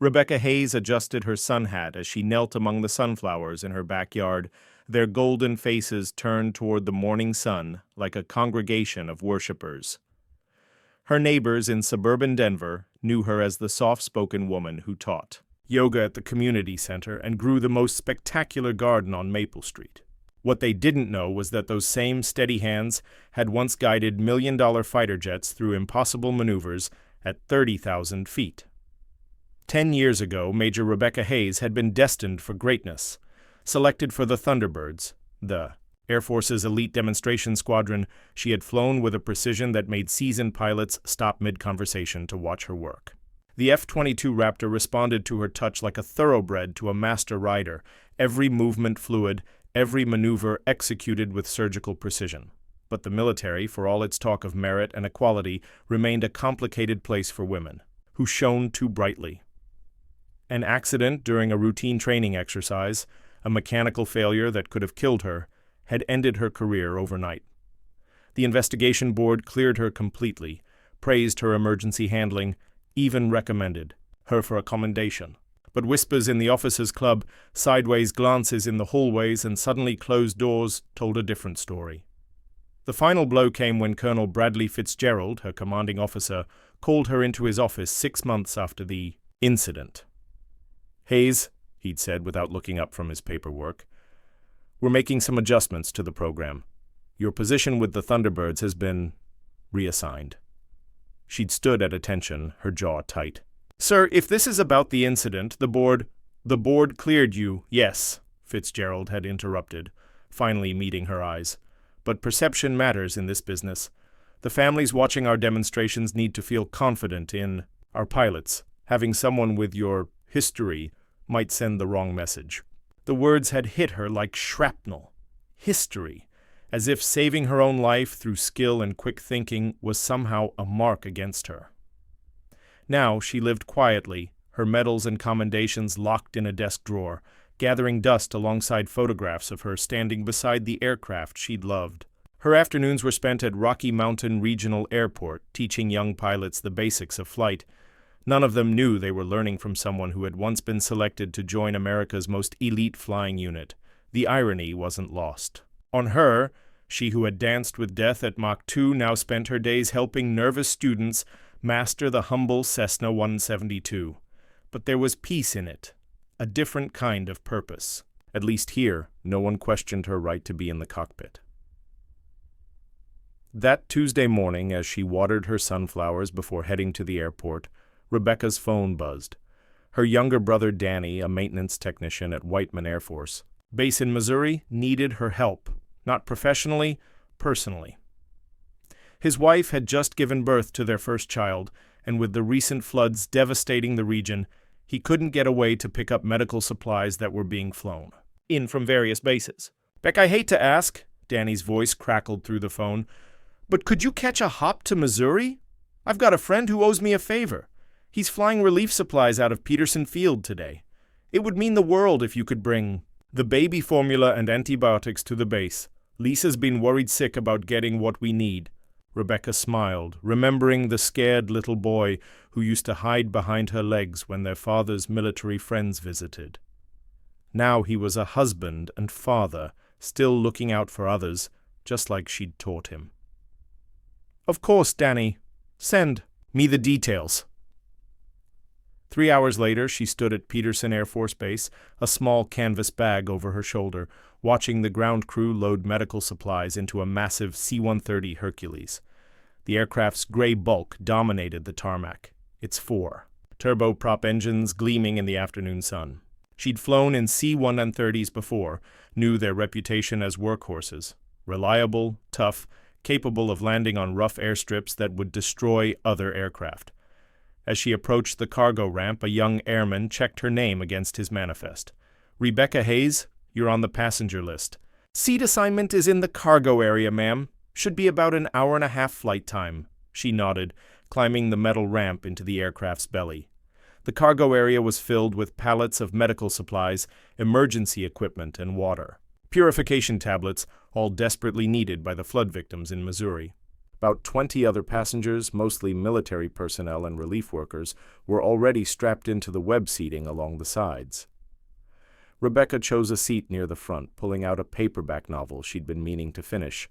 Rebecca Hayes adjusted her sun hat as she knelt among the sunflowers in her backyard, their golden faces turned toward the morning sun like a congregation of worshippers. Her neighbors in suburban Denver knew her as the soft-spoken woman who taught yoga at the community center and grew the most spectacular garden on Maple Street. What they didn't know was that those same steady hands had once guided million-dollar fighter jets through impossible maneuvers at 30,000 feet. 10 years ago, Major Rebecca Hayes had been destined for greatness. Selected for the Thunderbirds, the Air Force's elite demonstration squadron, she had flown with a precision that made seasoned pilots stop mid-conversation to watch her work. The F-22 Raptor responded to her touch like a thoroughbred to a master rider, every movement fluid, every maneuver executed with surgical precision. But the military, for all its talk of merit and equality, remained a complicated place for women, who shone too brightly. An accident during a routine training exercise, a mechanical failure that could have killed her, had ended her career overnight. The investigation board cleared her completely, praised her emergency handling, even recommended her for a commendation. But whispers in the officers' club, sideways glances in the hallways, and suddenly closed doors told a different story. The final blow came when Colonel Bradley Fitzgerald, her commanding officer, called her into his office 6 months after the incident. "Hayes," he'd said without looking up from his paperwork, "we're making some adjustments to the program. Your position with the Thunderbirds has been reassigned." She'd stood at attention, her jaw tight. "Sir, if this is about the incident, the board cleared you, yes," Fitzgerald had interrupted, finally meeting her eyes. "But perception matters in this business. The families watching our demonstrations need to feel confident in our pilots. Having someone with your history might send the wrong message." The words had hit her like shrapnel. History, as if saving her own life through skill and quick thinking was somehow a mark against her. Now she lived quietly, her medals and commendations locked in a desk drawer, gathering dust alongside photographs of her standing beside the aircraft she'd loved. Her afternoons were spent at Rocky Mountain Regional Airport, teaching young pilots the basics of flight. None of them knew they were learning from someone who had once been selected to join America's most elite flying unit. The irony wasn't lost. On her, she who had danced with death at Mach 2 now spent her days helping nervous students master the humble Cessna 172. But there was peace in it, a different kind of purpose. At least here, no one questioned her right to be in the cockpit. That Tuesday morning, as she watered her sunflowers before heading to the airport, Rebecca's phone buzzed. Her younger brother Danny, a maintenance technician at Whiteman Air Force Base in Missouri, needed her help, not professionally, personally. His wife had just given birth to their first child, and with the recent floods devastating the region, he couldn't get away to pick up medical supplies that were being flown in from various bases. "Beck, I hate to ask," Danny's voice crackled through the phone, "but could you catch a hop to Missouri? I've got a friend who owes me a favor. He's flying relief supplies out of Peterson Field today. It would mean the world if you could bring the baby formula and antibiotics to the base. Lisa's been worried sick about getting what we need." Rebecca smiled, remembering the scared little boy who used to hide behind her legs when their father's military friends visited. Now he was a husband and father, still looking out for others, just like she'd taught him. "Of course, Danny. Send me the details." 3 hours later, she stood at Peterson Air Force Base, a small canvas bag over her shoulder, watching the ground crew load medical supplies into a massive C-130 Hercules. The aircraft's gray bulk dominated the tarmac, its four turboprop engines gleaming in the afternoon sun. She'd flown in C-130s before, knew their reputation as workhorses, reliable, tough, capable of landing on rough airstrips that would destroy other aircraft. As she approached the cargo ramp, a young airman checked her name against his manifest. "Rebecca Hayes, you're on the passenger list. Seat assignment is in the cargo area, ma'am. Should be about an hour-and-a-half flight time." She nodded, climbing the metal ramp into the aircraft's belly. The cargo area was filled with pallets of medical supplies, emergency equipment, and water. Purification tablets, all desperately needed by the flood victims in Missouri. About 20 other passengers, mostly military personnel and relief workers, were already strapped into the web seating along the sides. Rebecca chose a seat near the front, pulling out a paperback novel she'd been meaning to finish.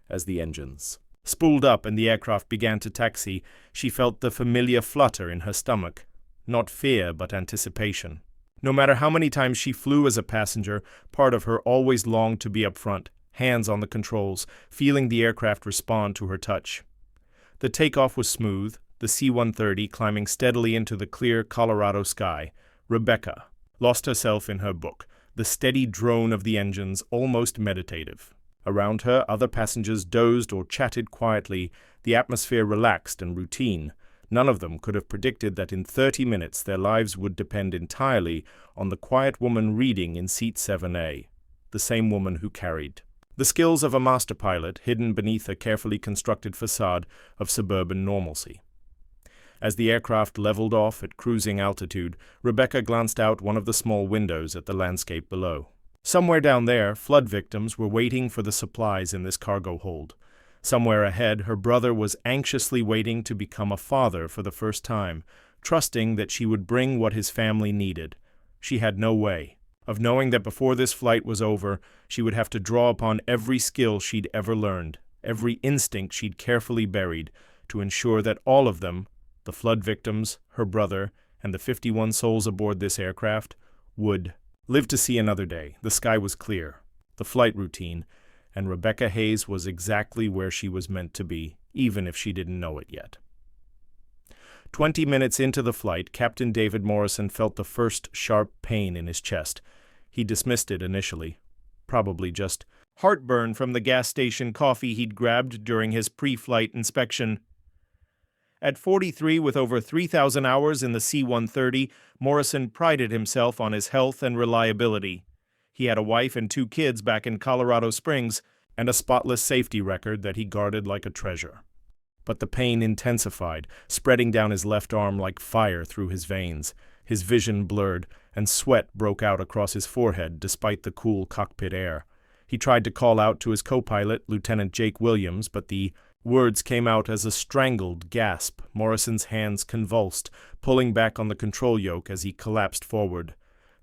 As the engines spooled up and the aircraft began to taxi, she felt the familiar flutter in her stomach. Not fear, but anticipation. No matter how many times she flew as a passenger, part of her always longed to be up front, hands on the controls, feeling the aircraft respond to her touch. The takeoff was smooth, the C-130 climbing steadily into the clear Colorado sky. Rebecca lost herself in her book, the steady drone of the engines almost meditative. Around her, other passengers dozed or chatted quietly, the atmosphere relaxed and routine. None of them could have predicted that in 30 minutes their lives would depend entirely on the quiet woman reading in seat 7A, the same woman who carried the skills of a master pilot hidden beneath a carefully constructed facade of suburban normalcy. As the aircraft leveled off at cruising altitude, Rebecca glanced out one of the small windows at the landscape below. Somewhere down there, flood victims were waiting for the supplies in this cargo hold. Somewhere ahead, her brother was anxiously waiting to become a father for the first time, trusting that she would bring what his family needed. She had no way of knowing that before this flight was over, she would have to draw upon every skill she'd ever learned, every instinct she'd carefully buried, to ensure that all of them, the flood victims, her brother, and the 51 souls aboard this aircraft, would live to see another day. The sky was clear, the flight routine, and Rebecca Hayes was exactly where she was meant to be, even if she didn't know it yet. 20 minutes into the flight, Captain David Morrison felt the first sharp pain in his chest. He dismissed it initially. Probably just heartburn from the gas station coffee he'd grabbed during his pre-flight inspection. At 43, with over 3,000 hours in the C-130, Morrison prided himself on his health and reliability. He had a wife and 2 kids back in Colorado Springs, and a spotless safety record that he guarded like a treasure. But the pain intensified, spreading down his left arm like fire through his veins. His vision blurred, and sweat broke out across his forehead despite the cool cockpit air. He tried to call out to his co-pilot, Lieutenant Jake Williams, but the words came out as a strangled gasp. Morrison's hands convulsed, pulling back on the control yoke as he collapsed forward.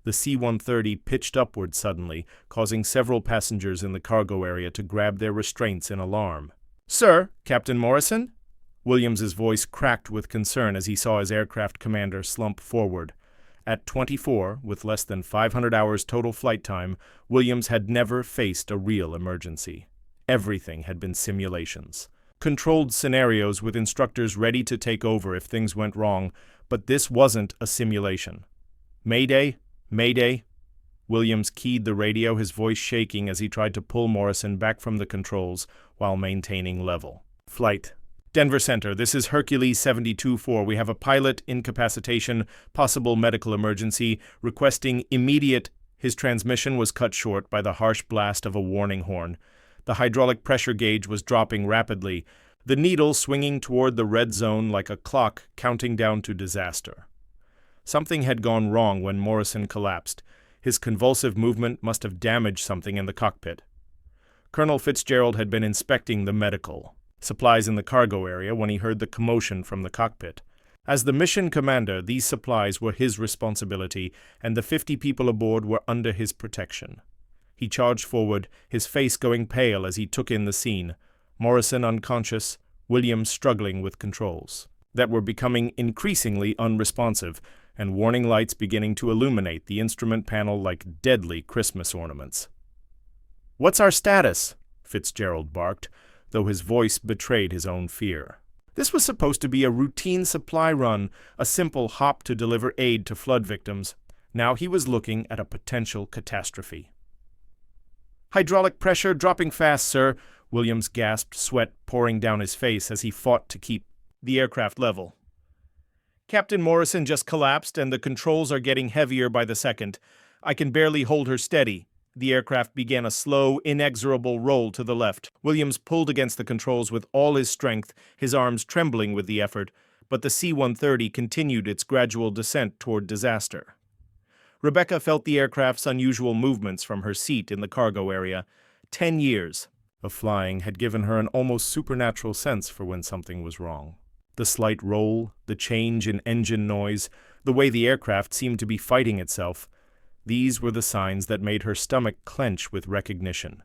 The C-130 pitched upward suddenly, causing several passengers in the cargo area to grab their restraints in alarm. "Sir, Captain Morrison?" Williams's voice cracked with concern as he saw his aircraft commander slump forward. At 24, with less than 500 hours total flight time, Williams had never faced a real emergency. Everything had been simulations. Controlled scenarios with instructors ready to take over if things went wrong, but this wasn't a simulation. "Mayday! Mayday!" Williams keyed the radio, his voice shaking as he tried to pull Morrison back from the controls while maintaining level. "Flight. Denver Center, this is Hercules 72-4. We have a pilot incapacitation, possible medical emergency, requesting immediate..." His transmission was cut short by the harsh blast of a warning horn. The hydraulic pressure gauge was dropping rapidly, the needle swinging toward the red zone like a clock counting down to disaster. Something had gone wrong when Morrison collapsed. His convulsive movement must have damaged something in the cockpit. Colonel Fitzgerald had been inspecting the medical supplies in the cargo area when he heard the commotion from the cockpit. As the mission commander, these supplies were his responsibility, and the 50 people aboard were under his protection. He charged forward, his face going pale as he took in the scene. Morrison unconscious, Williams struggling with controls that were becoming increasingly unresponsive, and warning lights beginning to illuminate the instrument panel like deadly Christmas ornaments. "What's our status?" Fitzgerald barked, though his voice betrayed his own fear. This was supposed to be a routine supply run, a simple hop to deliver aid to flood victims. Now he was looking at a potential catastrophe. "Hydraulic pressure dropping fast, sir," Williams gasped, sweat pouring down his face as he fought to keep the aircraft level. "Captain Morrison just collapsed, and the controls are getting heavier by the second. I can barely hold her steady." The aircraft began a slow, inexorable roll to the left. Williams pulled against the controls with all his strength, his arms trembling with the effort, but the C-130 continued its gradual descent toward disaster. Rebecca felt the aircraft's unusual movements from her seat in the cargo area. 10 years. of flying had given her an almost supernatural sense for when something was wrong. The slight roll, the change in engine noise, the way the aircraft seemed to be fighting itself, these were the signs that made her stomach clench with recognition.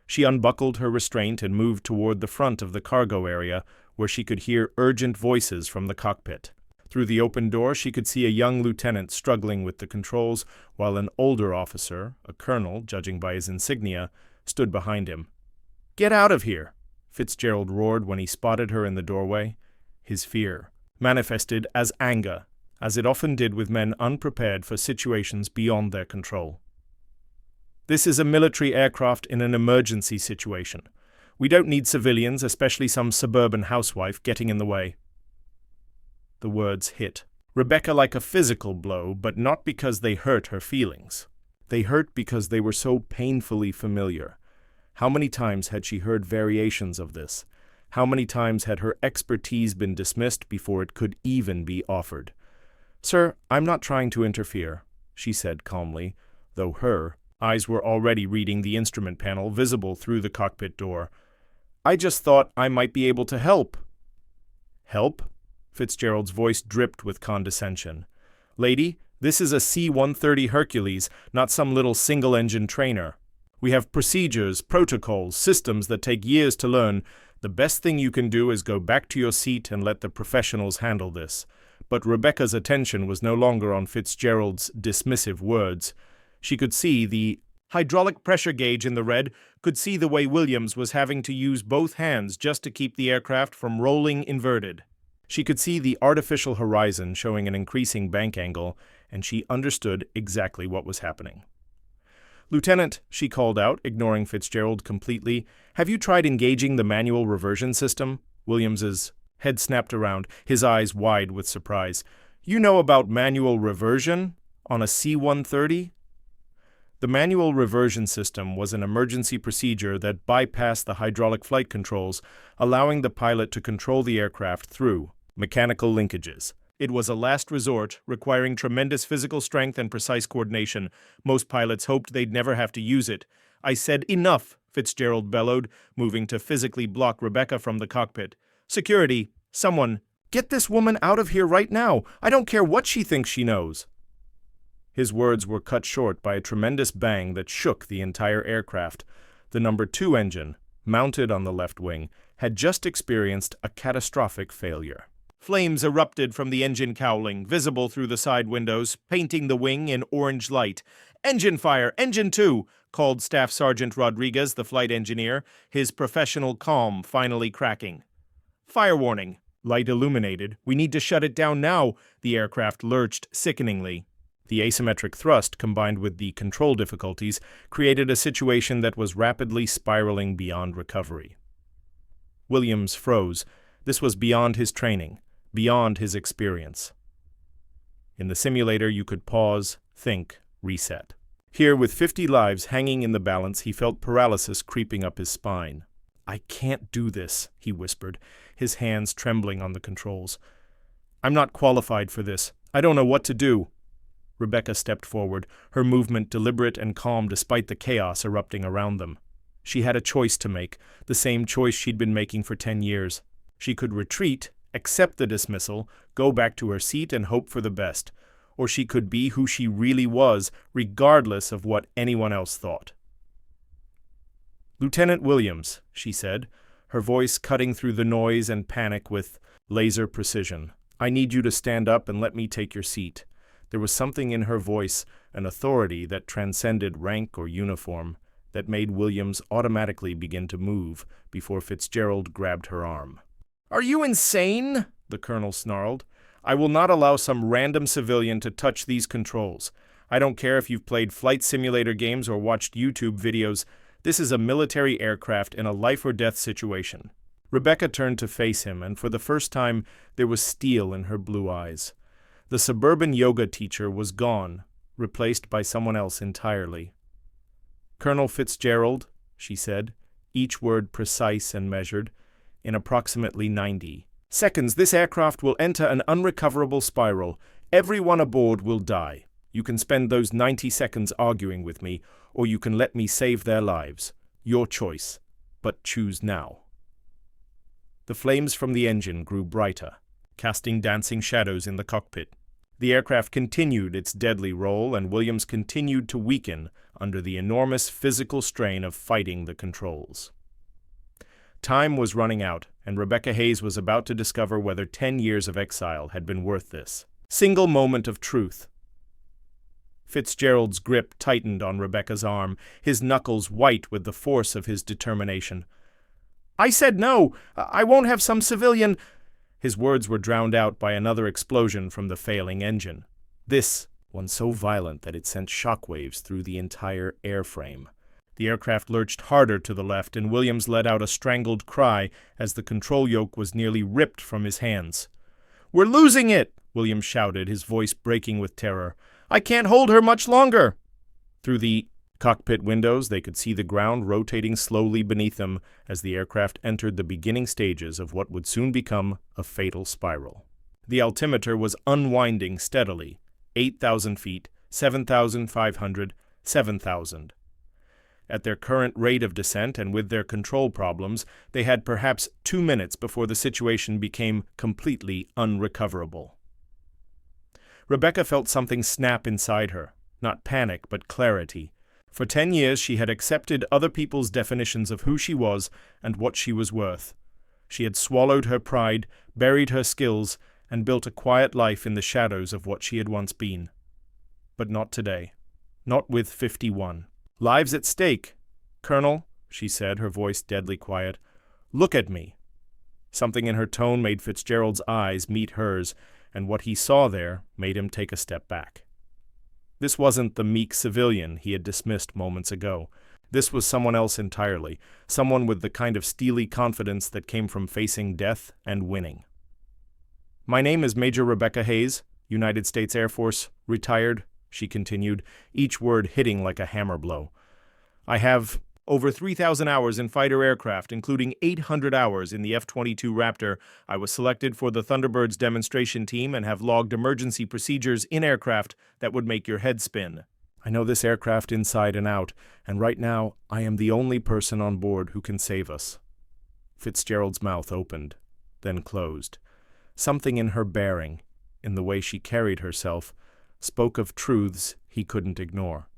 She unbuckled her restraint and moved toward the front of the cargo area, where she could hear urgent voices from the cockpit. Through the open door, she could see a young lieutenant struggling with the controls, while an older officer, a colonel, judging by his insignia, stood behind him. "Get out of here!" Fitzgerald roared when he spotted her in the doorway. His fear manifested as anger, as it often did with men unprepared for situations beyond their control. "This is a military aircraft in an emergency situation. We don't need civilians, especially some suburban housewife, getting in the way." The words hit Rebecca like a physical blow, but not because they hurt her feelings. They hurt because they were so painfully familiar. How many times had she heard variations of this? How many times had her expertise been dismissed before it could even be offered? "Sir, I'm not trying to interfere," she said calmly, though her eyes were already reading the instrument panel visible through the cockpit door. "I just thought I might be able to help." "Help?" Fitzgerald's voice dripped with condescension. "Lady, this is a C-130 Hercules, not some little single-engine trainer. We have procedures, protocols, systems that take years to learn. The best thing you can do is go back to your seat and let the professionals handle this." But Rebecca's attention was no longer on Fitzgerald's dismissive words. She could see the hydraulic pressure gauge in the red, could see the way Williams was having to use both hands just to keep the aircraft from rolling inverted. She could see the artificial horizon showing an increasing bank angle, and she understood exactly what was happening. "Lieutenant," she called out, ignoring Fitzgerald completely, "have you tried engaging the manual reversion system?" Williams's head snapped around, his eyes wide with surprise. "You know about manual reversion? On a C-130? The manual reversion system was an emergency procedure that bypassed the hydraulic flight controls, allowing the pilot to control the aircraft through mechanical linkages. It was a last resort, requiring tremendous physical strength and precise coordination. Most pilots hoped they'd never have to use it. "I said enough," Fitzgerald bellowed, moving to physically block Rebecca from the cockpit. "Security, someone, get this woman out of here right now. I don't care what she thinks she knows." His words were cut short by a tremendous bang that shook the entire aircraft. The No. 2 engine, mounted on the left wing, had just experienced a catastrophic failure. Flames erupted from the engine cowling, visible through the side windows, painting the wing in orange light. "Engine fire! Engine 2!" called Staff Sergeant Rodriguez, the flight engineer, his professional calm finally cracking. "Fire warning!" Light illuminated. "We need to shut it down now." The aircraft lurched sickeningly. The asymmetric thrust, combined with the control difficulties, created a situation that was rapidly spiraling beyond recovery. Williams froze. This was beyond his training, beyond his experience. In the simulator, you could pause, think, reset. Here, with 50 lives hanging in the balance, he felt paralysis creeping up his spine. "I can't do this," he whispered, his hands trembling on the controls. "I'm not qualified for this. I don't know what to do." Rebecca stepped forward, her movement deliberate and calm despite the chaos erupting around them. She had a choice to make, the same choice she'd been making for 10 years. She could retreat, accept the dismissal, go back to her seat and hope for the best, or she could be who she really was, regardless of what anyone else thought. "Lieutenant Williams," she said, her voice cutting through the noise and panic with laser precision. "I need you to stand up and let me take your seat." There was something in her voice, an authority that transcended rank or uniform, that made Williams automatically begin to move before Fitzgerald grabbed her arm. "Are you insane?" the colonel snarled. "I will not allow some random civilian to touch these controls. I don't care if you've played flight simulator games or watched YouTube videos. This is a military aircraft in a life-or-death situation." Rebecca turned to face him, and for the first time there was steel in her blue eyes. The suburban yoga teacher was gone, replaced by someone else entirely. "Colonel Fitzgerald," she said, each word precise and measured, "in approximately 90 seconds this aircraft will enter an unrecoverable spiral. Everyone aboard will die. You can spend those 90 seconds arguing with me, or you can let me save their lives. Your choice." but choose now. The flames from the engine grew brighter, casting dancing shadows in the cockpit. The aircraft continued its deadly roll, and Williams continued to weaken under the enormous physical strain of fighting the controls. Time was running out, and Rebecca Hayes was about to discover whether 10 years of exile had been worth this single moment of truth. Fitzgerald's grip tightened on Rebecca's arm, his knuckles white with the force of his determination. "I said no! I won't have some civilian—" His words were drowned out by another explosion from the failing engine. This one so violent that it sent shockwaves through the entire airframe. The aircraft lurched harder to the left, and Williams let out a strangled cry as the control yoke was nearly ripped from his hands. "We're losing it!" Williams shouted, his voice breaking with terror. "I can't hold her much longer!" Through the cockpit windows, they could see the ground rotating slowly beneath them as the aircraft entered the beginning stages of what would soon become a fatal spiral. The altimeter was unwinding steadily. 8,000 feet, 7,500, 7,000. At their current rate of descent and with their control problems, they had perhaps 2 minutes before the situation became completely unrecoverable. Rebecca felt something snap inside her, not panic but clarity. For 10 years she had accepted other people's definitions of who she was and what she was worth. She had swallowed her pride, buried her skills, and built a quiet life in the shadows of what she had once been. But not today. Not with 51. "Lives at stake. Colonel," she said, her voice deadly quiet, "look at me." Something in her tone made Fitzgerald's eyes meet hers, and what he saw there made him take a step back. This wasn't the meek civilian he had dismissed moments ago. This was someone else entirely, someone with the kind of steely confidence that came from facing death and winning. "My name is Major Rebecca Hayes, United States Air Force, retired," she continued, each word hitting like a hammer blow. "I have over 3,000 hours in fighter aircraft, including 800 hours in the F-22 Raptor. I was selected for the Thunderbirds demonstration team and have logged emergency procedures in aircraft that would make your head spin. I know this aircraft inside and out, and right now I am the only person on board who can save us." Fitzgerald's mouth opened, then closed. Something in her bearing, in the way she carried herself, spoke of truths he couldn't ignore.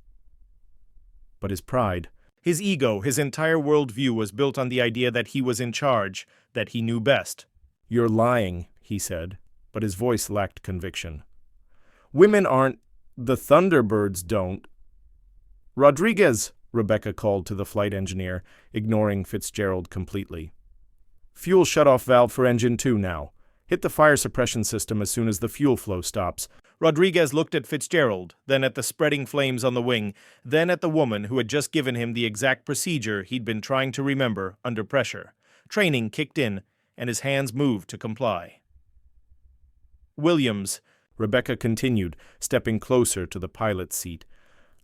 But his pride, his ego, his entire worldview was built on the idea that he was in charge, that he knew best. "You're lying," he said, but his voice lacked conviction. "Women aren't. The Thunderbirds don't." "Rodriguez," Rebecca called to the flight engineer, ignoring Fitzgerald completely. "Fuel shutoff valve for engine 2 now. Hit the fire suppression system as soon as the fuel flow stops." Rodriguez looked at Fitzgerald, then at the spreading flames on the wing, then at the woman who had just given him the exact procedure he'd been trying to remember under pressure. Training kicked in, and his hands moved to comply. "Williams," Rebecca continued, stepping closer to the pilot's seat,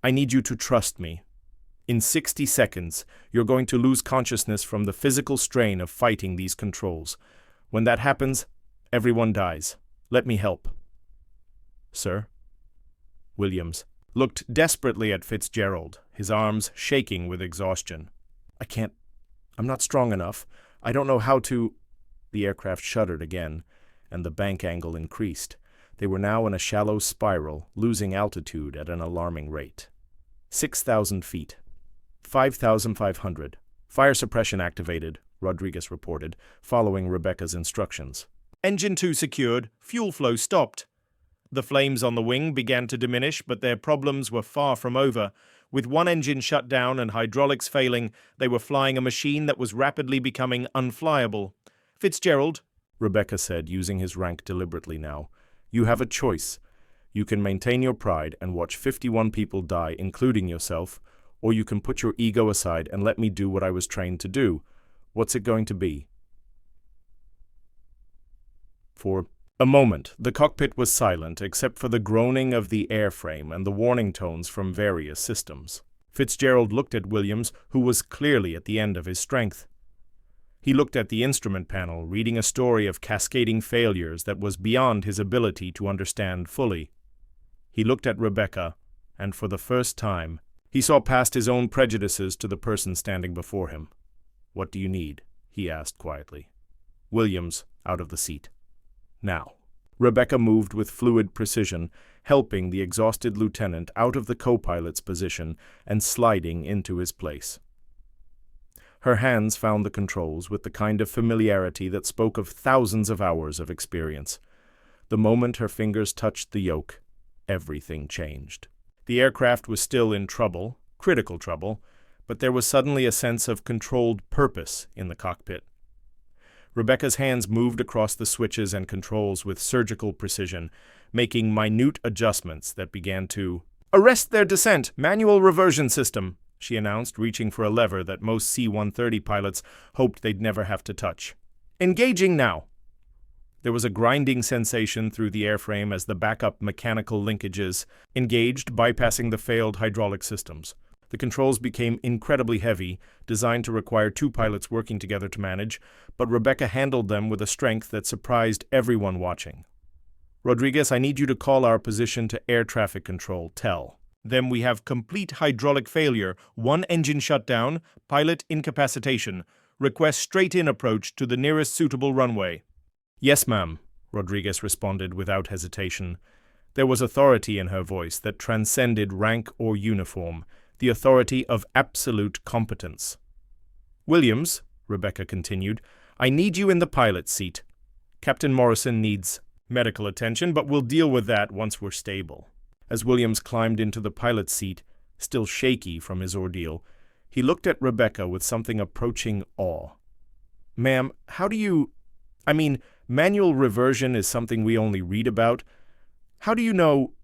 "I need you to trust me. In 60 seconds, you're going to lose consciousness from the physical strain of fighting these controls. When that happens, everyone dies. Let me help." "Sir?" Williams looked desperately at Fitzgerald, his arms shaking with exhaustion. I'm not strong enough. I don't know how to—" The aircraft shuddered again, and the bank angle increased. They were now in a shallow spiral, losing altitude at an alarming rate. 6,000 feet. 5,500. "Fire suppression activated," Rodriguez reported, following Rebecca's instructions. "Engine 2 secured. Fuel flow stopped." The flames on the wing began to diminish, but their problems were far from over. With one engine shut down and hydraulics failing, they were flying a machine that was rapidly becoming unflyable. "Fitzgerald," Rebecca said, using his rank deliberately now, "you have a choice. You can maintain your pride and watch 51 people die, including yourself, or you can put your ego aside and let me do what I was trained to do. What's it going to be?" For a moment, the cockpit was silent except for the groaning of the airframe and the warning tones from various systems. Fitzgerald looked at Williams, who was clearly at the end of his strength. He looked at the instrument panel, reading a story of cascading failures that was beyond his ability to understand fully. He looked at Rebecca, and for the first time, he saw past his own prejudices to the person standing before him. "What do you need?" he asked quietly. Williams, out of the seat. "Now." Rebecca moved with fluid precision, helping the exhausted lieutenant out of the co-pilot's position and sliding into his place. Her hands found the controls with the kind of familiarity that spoke of thousands of hours of experience. The moment her fingers touched the yoke, everything changed. The aircraft was still in trouble, critical trouble, but there was suddenly a sense of controlled purpose in the cockpit. Rebecca's hands moved across the switches and controls with surgical precision, making minute adjustments that began to "Arrest their descent! Manual reversion system!" she announced, reaching for a lever that most C-130 pilots hoped they'd never have to touch. "Engaging now!" There was a grinding sensation through the airframe as the backup mechanical linkages engaged, bypassing the failed hydraulic systems. The controls became incredibly heavy, designed to require two pilots working together to manage, but Rebecca handled them with a strength that surprised everyone watching. "Rodriguez, I need you to call our position to air traffic control, tell. Then we have complete hydraulic failure, one engine shutdown, pilot incapacitation. Request straight-in approach to the nearest suitable runway." "Yes, ma'am," Rodriguez responded without hesitation. There was authority in her voice that transcended rank or uniform, the authority of absolute competence. "Williams," Rebecca continued, "I need you in the pilot's seat. Captain Morrison needs medical attention, but we'll deal with that once we're stable." As Williams climbed into the pilot's seat, still shaky from his ordeal, he looked at Rebecca with something approaching awe. "Ma'am, how do you... manual reversion is something we only read about. How do you know...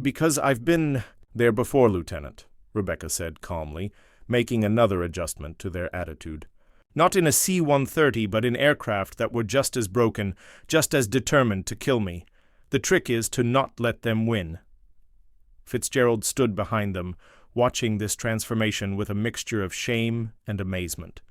Because I've been there before, Lieutenant," Rebecca said calmly, making another adjustment to their attitude. "Not in a C-130, but in aircraft that were just as broken, just as determined to kill me. The trick is to not let them win." Fitzgerald stood behind them, watching this transformation with a mixture of shame and amazement.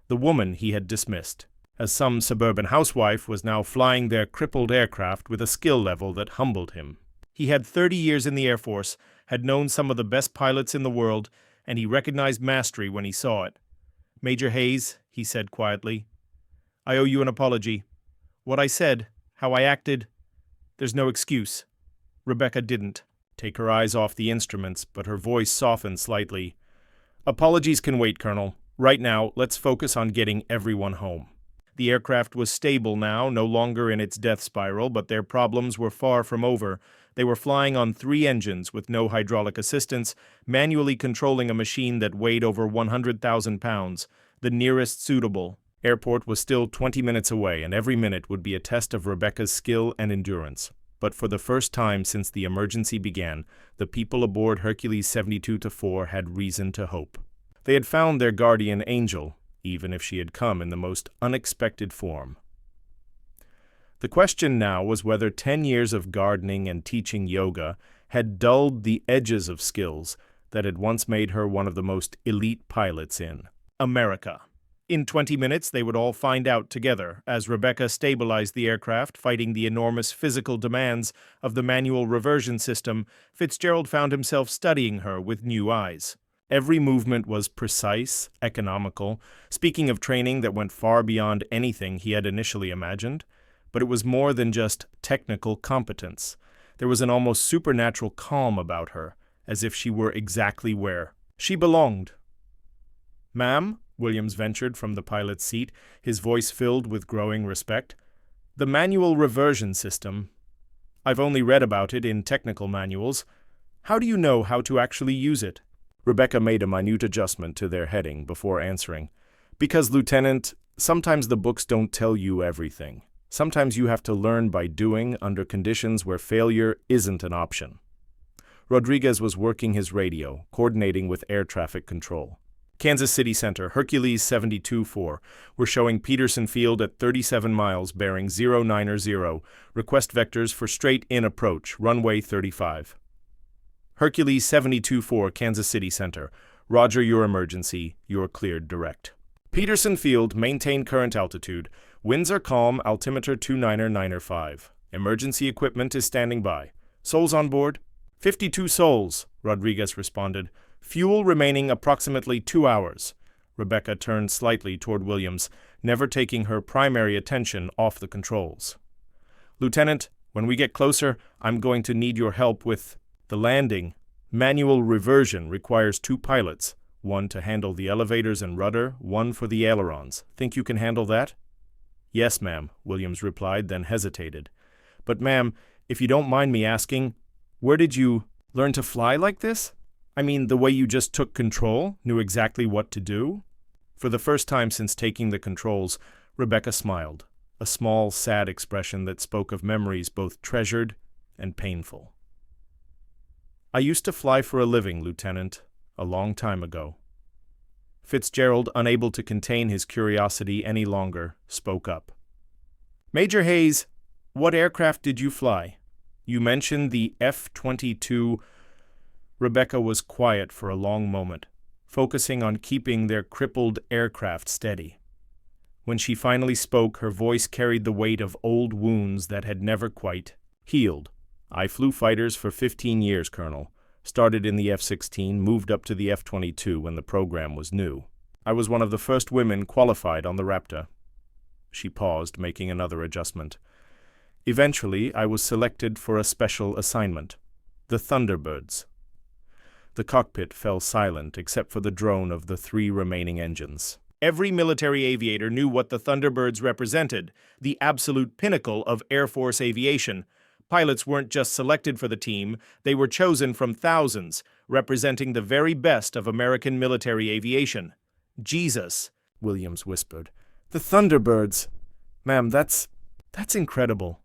The woman he had dismissed, as some suburban housewife, was now flying their crippled aircraft with a skill level that humbled him. He had 30 years in the Air Force, had known some of the best pilots in the world, and he recognized mastery when he saw it. "Major Hayes," he said quietly, "I owe you an apology. What I said, how I acted, there's no excuse." Rebecca didn't take her eyes off the instruments, but her voice softened slightly. "Apologies can wait, Colonel. Right now, let's focus on getting everyone home." The aircraft was stable now, no longer in its death spiral, but their problems were far from over. They were flying on 3 engines with no hydraulic assistance, manually controlling a machine that weighed over 100,000 pounds. The nearest suitable airport was still 20 minutes away, and every minute would be a test of Rebecca's skill and endurance. But for the first time since the emergency began, the people aboard Hercules 72-4 had reason to hope. They had found their guardian angel, even if she had come in the most unexpected form. The question now was whether 10 years of gardening and teaching yoga had dulled the edges of skills that had once made her one of the most elite pilots in America. In 20 minutes, they would all find out together, as Rebecca stabilized the aircraft, fighting the enormous physical demands of the manual reversion system. Fitzgerald found himself studying her with new eyes. Every movement was precise, economical, speaking of training that went far beyond anything he had initially imagined. But it was more than just technical competence. There was an almost supernatural calm about her, as if she were exactly where she belonged. "Ma'am," Williams ventured from the pilot's seat, his voice filled with growing respect, "the manual reversion system. I've only read about it in technical manuals. How do you know how to actually use it?" Rebecca made a minute adjustment to their heading before answering. "Because, Lieutenant, sometimes the books don't tell you everything. Sometimes you have to learn by doing under conditions where failure isn't an option." Rodriguez was working his radio, coordinating with air traffic control. Kansas City Center, Hercules 72-4, were showing Peterson Field at 37 miles bearing 090. Request vectors for straight-in approach, runway 35. Hercules 72-4, Kansas City Center. Roger your emergency. You're cleared direct. Peterson Field, maintain current altitude. Winds are calm, altimeter 299.5. Emergency equipment is standing by. Souls on board? 52 souls, Rodriguez responded. Fuel remaining approximately 2 hours. Rebecca turned slightly toward Williams, never taking her primary attention off the controls. "Lieutenant, when we get closer, I'm going to need your help with the landing. Manual reversion requires 2 pilots, one to handle the elevators and rudder, one for the ailerons. Think you can handle that?" "Yes, ma'am," Williams replied, then hesitated. "But ma'am, if you don't mind me asking, where did you learn to fly like this? I mean, the way you just took control, knew exactly what to do?" For the first time since taking the controls, Rebecca smiled, a small, sad expression that spoke of memories both treasured and painful. "I used to fly for a living, Lieutenant, a long time ago." Fitzgerald, unable to contain his curiosity any longer, spoke up. "Major Hayes, what aircraft did you fly? You mentioned the F-22. Rebecca was quiet for a long moment, focusing on keeping their crippled aircraft steady. When she finally spoke, her voice carried the weight of old wounds that had never quite healed. "I flew fighters for 15 years, Colonel. Started in the F-16, moved up to the F-22 when the program was new. I was one of the first women qualified on the Raptor." She paused, making another adjustment. "Eventually, I was selected for a special assignment, the Thunderbirds." The cockpit fell silent except for the drone of the 3 remaining engines. Every military aviator knew what the Thunderbirds represented, the absolute pinnacle of Air Force aviation. Pilots weren't just selected for the team, they were chosen from thousands, representing the very best of American military aviation. "Jesus," Williams whispered. "The Thunderbirds! Ma'am, that's incredible.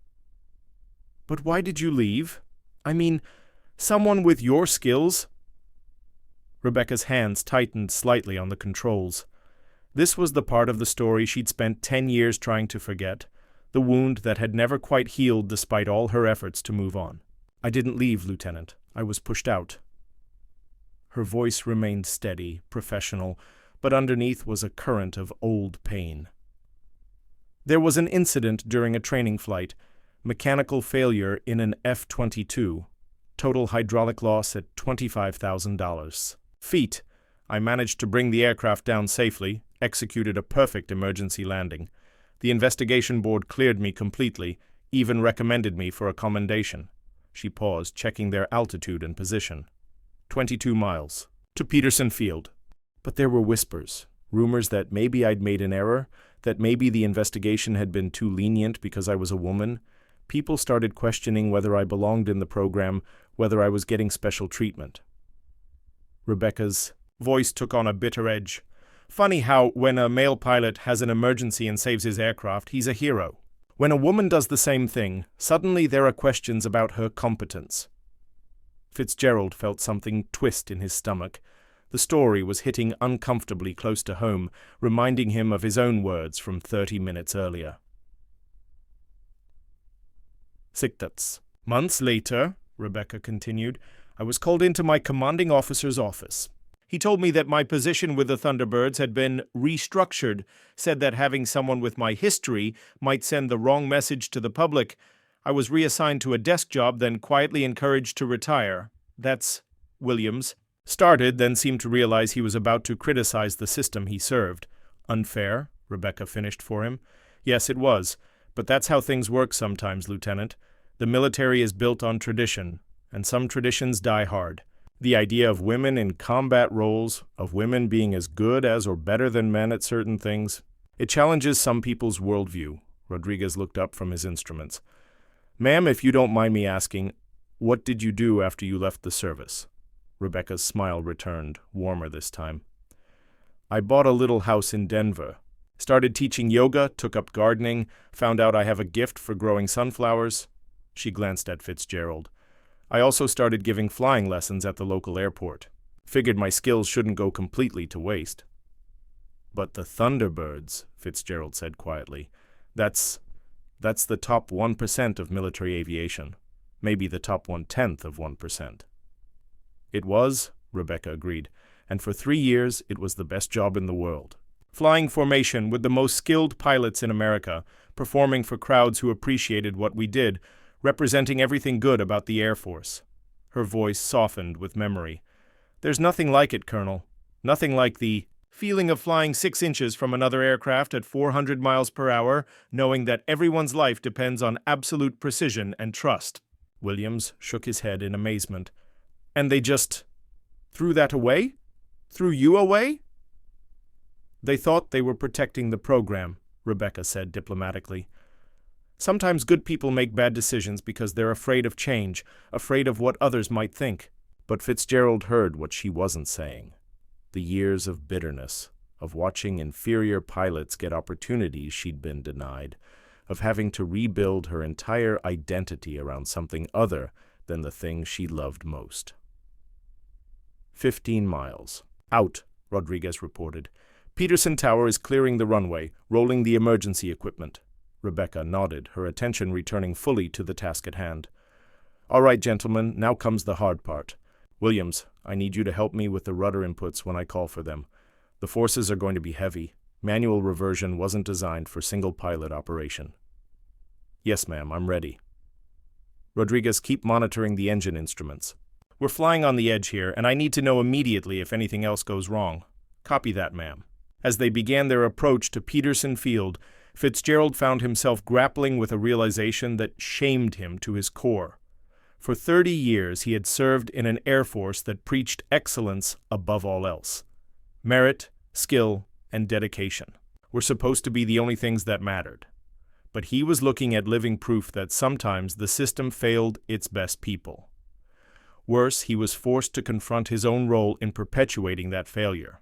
But why did you leave? I mean, someone with your skills?" Rebecca's hands tightened slightly on the controls. This was the part of the story she'd spent 10 years trying to forget, the wound that had never quite healed despite all her efforts to move on. "I didn't leave, Lieutenant. I was pushed out." Her voice remained steady, professional, but underneath was a current of old pain. "There was an incident during a training flight, mechanical failure in an F-22, total hydraulic loss at $25,000. Feet. I managed to bring the aircraft down safely, executed a perfect emergency landing. The investigation board cleared me completely, even recommended me for a commendation." She paused, checking their altitude and position. 22 miles. To Peterson Field. But there were whispers, rumors that maybe I'd made an error, that maybe the investigation had been too lenient because I was a woman. People started questioning whether I belonged in the program, whether I was getting special treatment. Rebecca's voice took on a bitter edge. "Funny how, when a male pilot has an emergency and saves his aircraft, he's a hero. When a woman does the same thing, suddenly there are questions about her competence." Fitzgerald felt something twist in his stomach. The story was hitting uncomfortably close to home, reminding him of his own words from 30 minutes earlier. "6 months later," Rebecca continued, "I was called into my commanding officer's office. He told me that my position with the Thunderbirds had been restructured, said that having someone with my history might send the wrong message to the public. I was reassigned to a desk job, then quietly encouraged to retire. That's Williams. Started, then seemed to realize he was about to criticize the system he served. Unfair, Rebecca finished for him. Yes, it was. But that's how things work sometimes, Lieutenant. The military is built on tradition, and some traditions die hard. The idea of women in combat roles, of women being as good as or better than men at certain things, it challenges some people's worldview. Rodriguez looked up from his instruments. "Ma'am, if you don't mind me asking, what did you do after you left the service?" Rebecca's smile returned, warmer this time. "I bought a little house in Denver. Started teaching yoga, took up gardening, found out I have a gift for growing sunflowers." She glanced at Fitzgerald. "I also started giving flying lessons at the local airport. Figured my skills shouldn't go completely to waste." "But the Thunderbirds," Fitzgerald said quietly, that's the top 1% of military aviation. Maybe the top 1/10 of 1%. "It was," Rebecca agreed, "and for 3 years it was the best job in the world. Flying formation with the most skilled pilots in America, performing for crowds who appreciated what we did, representing everything good about the Air Force." Her voice softened with memory. "There's nothing like it, Colonel. Nothing like the feeling of flying 6 inches from another aircraft at 400 miles per hour, knowing that everyone's life depends on absolute precision and trust. Williams shook his head in amazement. And they just threw that away? Threw you away? They thought they were protecting the program, Rebecca said diplomatically. Sometimes good people make bad decisions because they're afraid of change, afraid of what others might think. But Fitzgerald heard what she wasn't saying. The years of bitterness, of watching inferior pilots get opportunities she'd been denied, of having to rebuild her entire identity around something other than the thing she loved most. 15 miles. Out, Rodriguez reported. Peterson Tower is clearing the runway, rolling the emergency equipment. Rebecca nodded, her attention returning fully to the task at hand. All right, gentlemen, now comes the hard part. Williams, I need you to help me with the rudder inputs when I call for them. The forces are going to be heavy. Manual reversion wasn't designed for single-pilot operation. Yes, ma'am, I'm ready. Rodriguez, keep monitoring the engine instruments. We're flying on the edge here, and I need to know immediately if anything else goes wrong. Copy that, ma'am. As they began their approach to Peterson Field, Fitzgerald found himself grappling with a realization that shamed him to his core. For 30 years, he had served in an Air Force that preached excellence above all else. Merit, skill, and dedication were supposed to be the only things that mattered. But he was looking at living proof that sometimes the system failed its best people. Worse, he was forced to confront his own role in perpetuating that failure.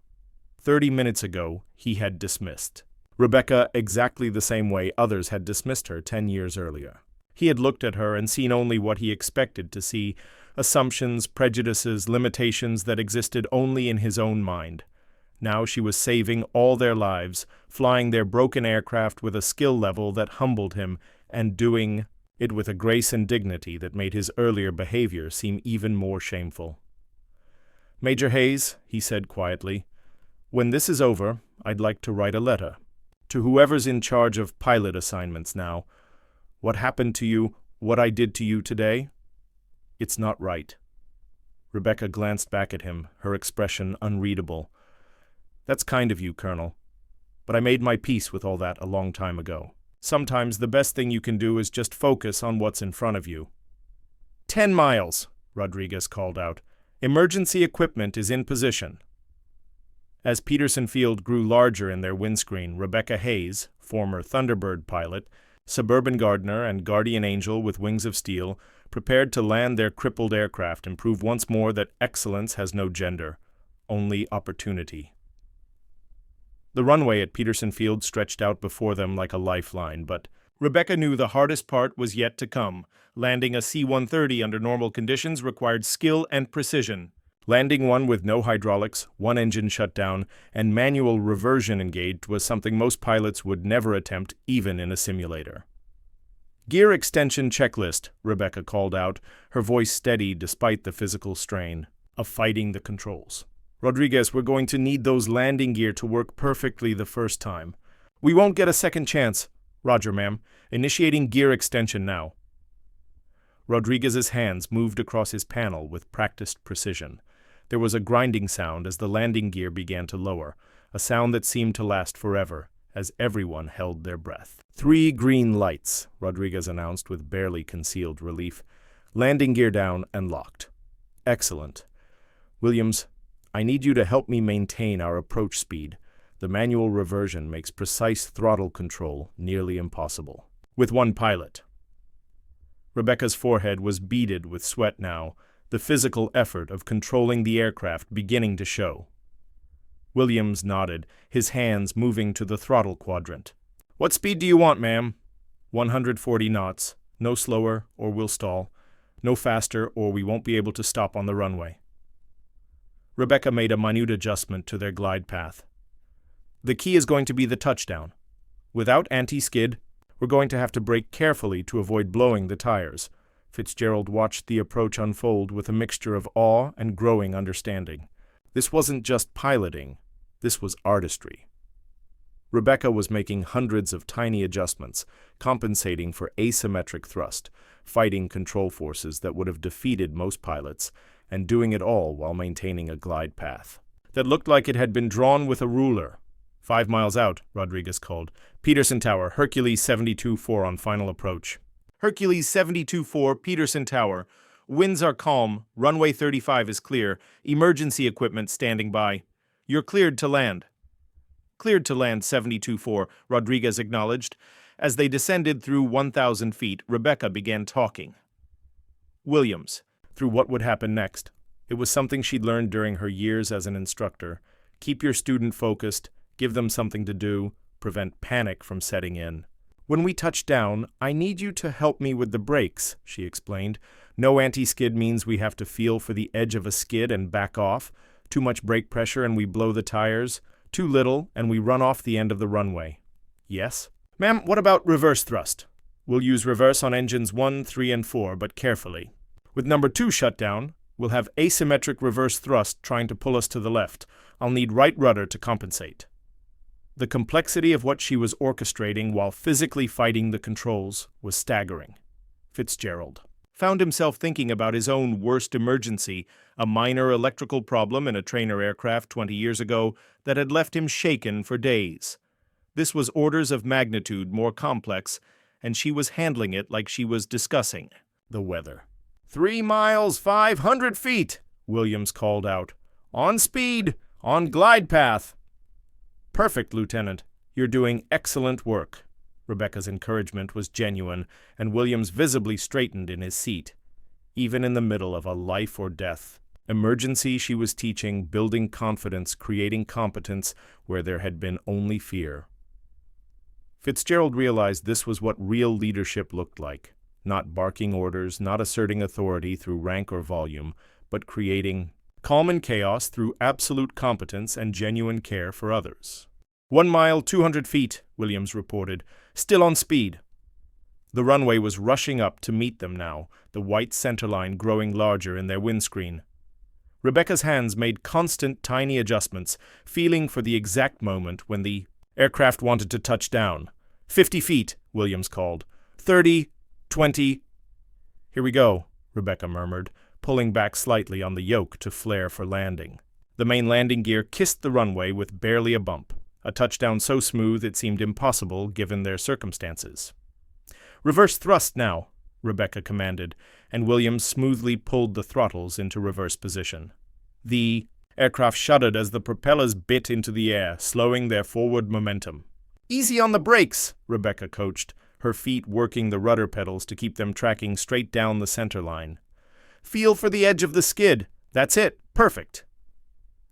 30 minutes ago, he had dismissed Rebecca exactly the same way others had dismissed her 10 years earlier. He had looked at her and seen only what he expected to see, assumptions, prejudices, limitations that existed only in his own mind. Now she was saving all their lives, flying their broken aircraft with a skill level that humbled him, and doing it with a grace and dignity that made his earlier behavior seem even more shameful. Major Hayes, he said quietly, when this is over, I'd like to write a letter. To whoever's in charge of pilot assignments now. What happened to you, what I did to you today? It's not right. Rebecca glanced back at him, her expression unreadable. That's kind of you, Colonel. But I made my peace with all that a long time ago. Sometimes the best thing you can do is just focus on what's in front of you. 10 miles, Rodriguez called out. Emergency equipment is in position. As Peterson Field grew larger in their windscreen, Rebecca Hayes, former Thunderbird pilot, Suburban Gardener and Guardian Angel with wings of steel, prepared to land their crippled aircraft and prove once more that excellence has no gender, only opportunity. The runway at Peterson Field stretched out before them like a lifeline, but Rebecca knew the hardest part was yet to come. Landing a C-130 under normal conditions required skill and precision. Landing one with no hydraulics, one engine shut down, and manual reversion engaged was something most pilots would never attempt, even in a simulator. Gear extension checklist, Rebecca called out, her voice steady despite the physical strain of fighting the controls. Rodriguez, we're going to need those landing gear to work perfectly the first time. We won't get a second chance. Roger, ma'am. Initiating gear extension now. Rodriguez's hands moved across his panel with practiced precision. There was a grinding sound as the landing gear began to lower, a sound that seemed to last forever, as everyone held their breath. 3 green lights, Rodriguez announced with barely concealed relief. Landing gear down and locked. Excellent. Williams, I need you to help me maintain our approach speed. The manual reversion makes precise throttle control nearly impossible. With one pilot. Rebecca's forehead was beaded with sweat now, the physical effort of controlling the aircraft beginning to show. Williams nodded, his hands moving to the throttle quadrant. What speed do you want, ma'am? 140 knots. No slower, or we'll stall. No faster, or we won't be able to stop on the runway. Rebecca made a minute adjustment to their glide path. The key is going to be the touchdown. Without anti-skid, we're going to have to brake carefully to avoid blowing the tires. Fitzgerald watched the approach unfold with a mixture of awe and growing understanding. This wasn't just piloting, this was artistry. Rebecca was making hundreds of tiny adjustments, compensating for asymmetric thrust, fighting control forces that would have defeated most pilots, and doing it all while maintaining a glide path. that looked like it had been drawn with a ruler. 5 miles out, Rodriguez called. Peterson Tower, Hercules 72-4 on final approach. Hercules 72-4, Peterson Tower. Winds are calm. Runway 35 is clear. Emergency equipment standing by. You're cleared to land. Cleared to land, 72-4, Rodriguez acknowledged. As they descended through 1,000 feet, Rebecca began talking. Williams, through what would happen next. It was something she'd learned during her years as an instructor. Keep your student focused, give them something to do, prevent panic from setting in. When we touch down, I need you to help me with the brakes, she explained. No anti-skid means we have to feel for the edge of a skid and back off. Too much brake pressure and we blow the tires. Too little and we run off the end of the runway. Yes? Ma'am, what about reverse thrust? We'll use reverse on engines 1, 3, and 4, but carefully. With number 2 shut down, we'll have asymmetric reverse thrust trying to pull us to the left. I'll need right rudder to compensate. The complexity of what she was orchestrating while physically fighting the controls was staggering. Fitzgerald found himself thinking about his own worst emergency, a minor electrical problem in a trainer aircraft 20 years ago that had left him shaken for days. This was orders of magnitude more complex, and she was handling it like she was discussing the weather. 3 miles, 500 feet, Williams called out. On speed, on glide path. Perfect, Lieutenant. You're doing excellent work. Rebecca's encouragement was genuine, and Williams visibly straightened in his seat. Even in the middle of a life or death emergency, she was teaching, building confidence, creating competence where there had been only fear. Fitzgerald realized this was what real leadership looked like. Not barking orders, not asserting authority through rank or volume, but creating calm in chaos through absolute competence and genuine care for others. 1 mile, 200 feet, Williams reported, still on speed. The runway was rushing up to meet them now, the white centerline growing larger in their windscreen. Rebecca's hands made constant tiny adjustments, feeling for the exact moment when the aircraft wanted to touch down. 50 feet, Williams called. 30, 20. Here we go, Rebecca murmured, pulling back slightly on the yoke to flare for landing. The main landing gear kissed the runway with barely a bump, a touchdown so smooth it seemed impossible given their circumstances. Reverse thrust now, Rebecca commanded, and Williams smoothly pulled the throttles into reverse position. The aircraft shuddered as the propellers bit into the air, slowing their forward momentum. Easy on the brakes, Rebecca coached, her feet working the rudder pedals to keep them tracking straight down the center line. Feel for the edge of the skid. That's it. Perfect.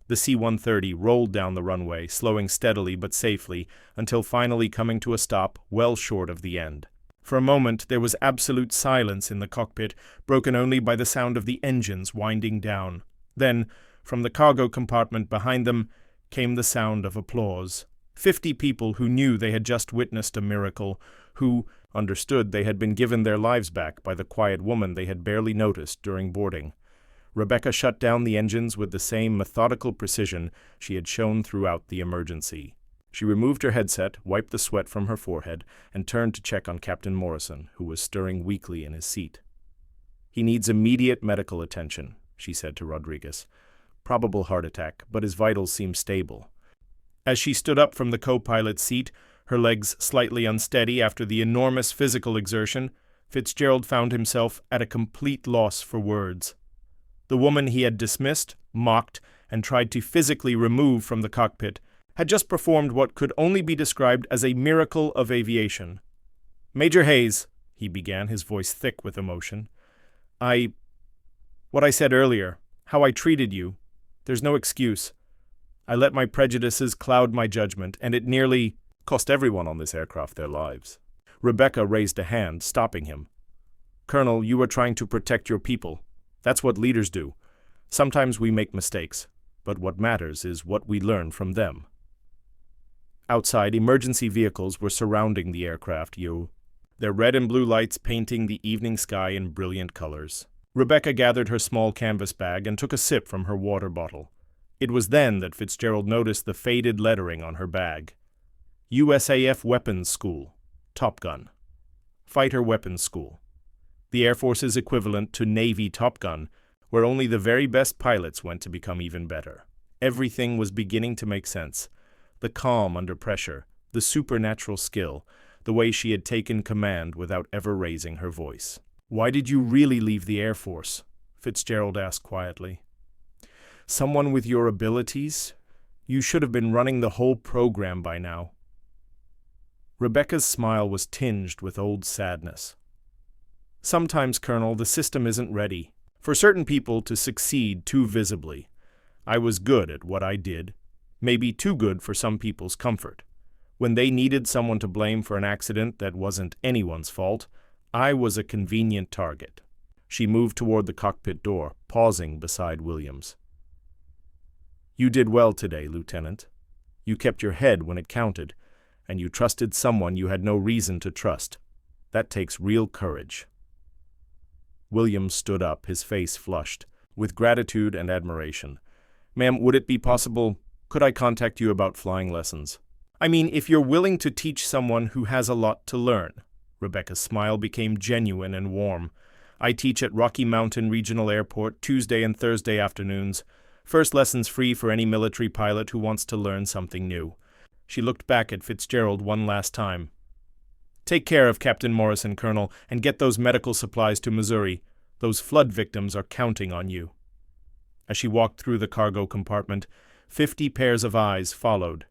The C-130 rolled down the runway, slowing steadily but safely, until finally coming to a stop well short of the end. For a moment there was absolute silence in the cockpit, broken only by the sound of the engines winding down. Then, from the cargo compartment behind them, came the sound of applause. 50 people who knew they had just witnessed a miracle, who understood they had been given their lives back by the quiet woman they had barely noticed during boarding. Rebecca shut down the engines with the same methodical precision she had shown throughout the emergency. She removed her headset, wiped the sweat from her forehead, and turned to check on Captain Morrison, who was stirring weakly in his seat. "He needs immediate medical attention," she said to Rodriguez. "Probable heart attack, but his vitals seem stable." As she stood up from the co-pilot's seat, her legs slightly unsteady after the enormous physical exertion, Fitzgerald found himself at a complete loss for words. The woman he had dismissed, mocked, and tried to physically remove from the cockpit had just performed what could only be described as a miracle of aviation. "Major Hayes," he began, his voice thick with emotion, what I said earlier, how I treated you, there's no excuse. I let my prejudices cloud my judgment, and it nearly cost everyone on this aircraft their lives." Rebecca raised a hand, stopping him. "Colonel, you were trying to protect your people. That's what leaders do. Sometimes we make mistakes, but what matters is what we learn from them." Outside, emergency vehicles were surrounding the aircraft, their red and blue lights painting the evening sky in brilliant colors. Rebecca gathered her small canvas bag and took a sip from her water bottle. It was then that Fitzgerald noticed the faded lettering on her bag. USAF Weapons School, Top Gun. Fighter Weapons School. The Air Force's equivalent to Navy Top Gun, where only the very best pilots went to become even better. Everything was beginning to make sense. The calm under pressure, the supernatural skill, the way she had taken command without ever raising her voice. "Why did you really leave the Air Force?" Fitzgerald asked quietly. "Someone with your abilities? You should have been running the whole program by now." Rebecca's smile was tinged with old sadness. "Sometimes, Colonel, the system isn't ready for certain people to succeed too visibly. I was good at what I did, maybe too good for some people's comfort. When they needed someone to blame for an accident that wasn't anyone's fault, I was a convenient target." She moved toward the cockpit door, pausing beside Williams. "You did well today, Lieutenant. You kept your head when it counted, and you trusted someone you had no reason to trust. That takes real courage." Williams stood up, his face flushed, with gratitude and admiration. "Ma'am, would it be possible, could I contact you about flying lessons? I mean, if you're willing to teach someone who has a lot to learn." Rebecca's smile became genuine and warm. "I teach at Rocky Mountain Regional Airport Tuesday and Thursday afternoons. First lessons free for any military pilot who wants to learn something new." She looked back at Fitzgerald one last time. "Take care of Captain Morrison, Colonel, and get those medical supplies to Missouri. Those flood victims are counting on you." As she walked through the cargo compartment, 50 pairs of eyes followed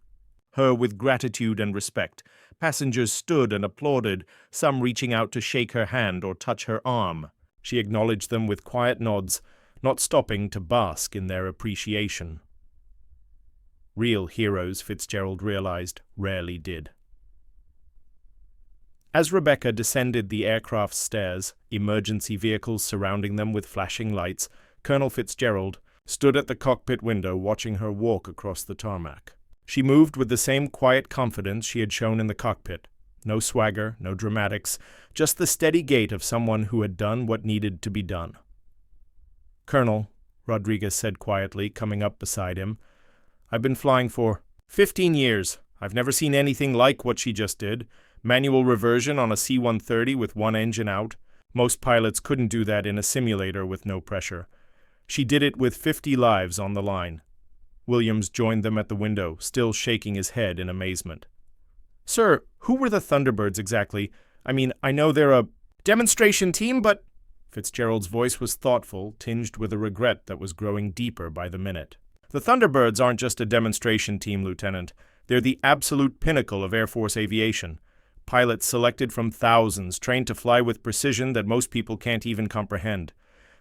her with gratitude and respect. Passengers stood and applauded, some reaching out to shake her hand or touch her arm. She acknowledged them with quiet nods, not stopping to bask in their appreciation. Real heroes, Fitzgerald realized, rarely did. As Rebecca descended the aircraft's stairs, emergency vehicles surrounding them with flashing lights, Colonel Fitzgerald stood at the cockpit window watching her walk across the tarmac. She moved with the same quiet confidence she had shown in the cockpit. No swagger, no dramatics, just the steady gait of someone who had done what needed to be done. "Colonel," Rodriguez said quietly, coming up beside him, "I've been flying for 15 years. I've never seen anything like what she just did. Manual reversion on a C-130 with one engine out. Most pilots couldn't do that in a simulator with no pressure. She did it with 50 lives on the line." Williams joined them at the window, still shaking his head in amazement. "Sir, who were the Thunderbirds exactly? I mean, I know they're a demonstration team, but—" Fitzgerald's voice was thoughtful, tinged with a regret that was growing deeper by the minute. "The Thunderbirds aren't just a demonstration team, Lieutenant. They're the absolute pinnacle of Air Force aviation. Pilots selected from thousands, trained to fly with precision that most people can't even comprehend.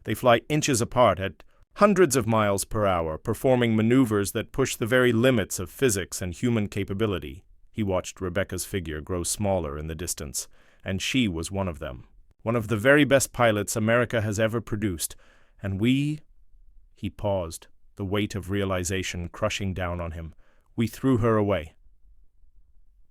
They fly inches apart at hundreds of miles per hour, performing maneuvers that push the very limits of physics and human capability." He watched Rebecca's figure grow smaller in the distance, and she was one of them. "One of the very best pilots America has ever produced. And we—" He paused, the weight of realization crushing down on him. "We threw her away."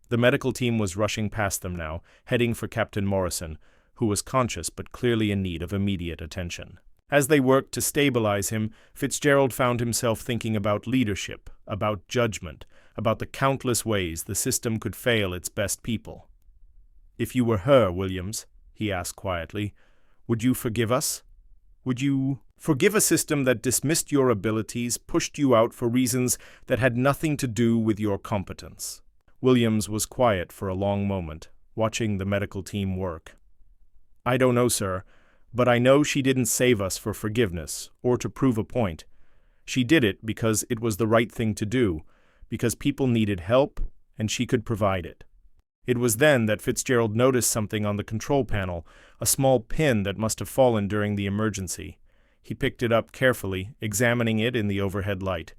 The medical team was rushing past them now, heading for Captain Morrison, who was conscious but clearly in need of immediate attention. As they worked to stabilize him, Fitzgerald found himself thinking about leadership, about judgment, about the countless ways the system could fail its best people. "If you were her, Williams," he asked quietly, "would you forgive us? Would you forgive a system that dismissed your abilities, pushed you out for reasons that had nothing to do with your competence?" Williams was quiet for a long moment, watching the medical team work. "I don't know, sir, but I know she didn't save us for forgiveness or to prove a point. She did it because it was the right thing to do, because people needed help and she could provide it." It was then that Fitzgerald noticed something on the control panel, a small pin that must have fallen during the emergency. He picked it up carefully, examining it in the overhead light.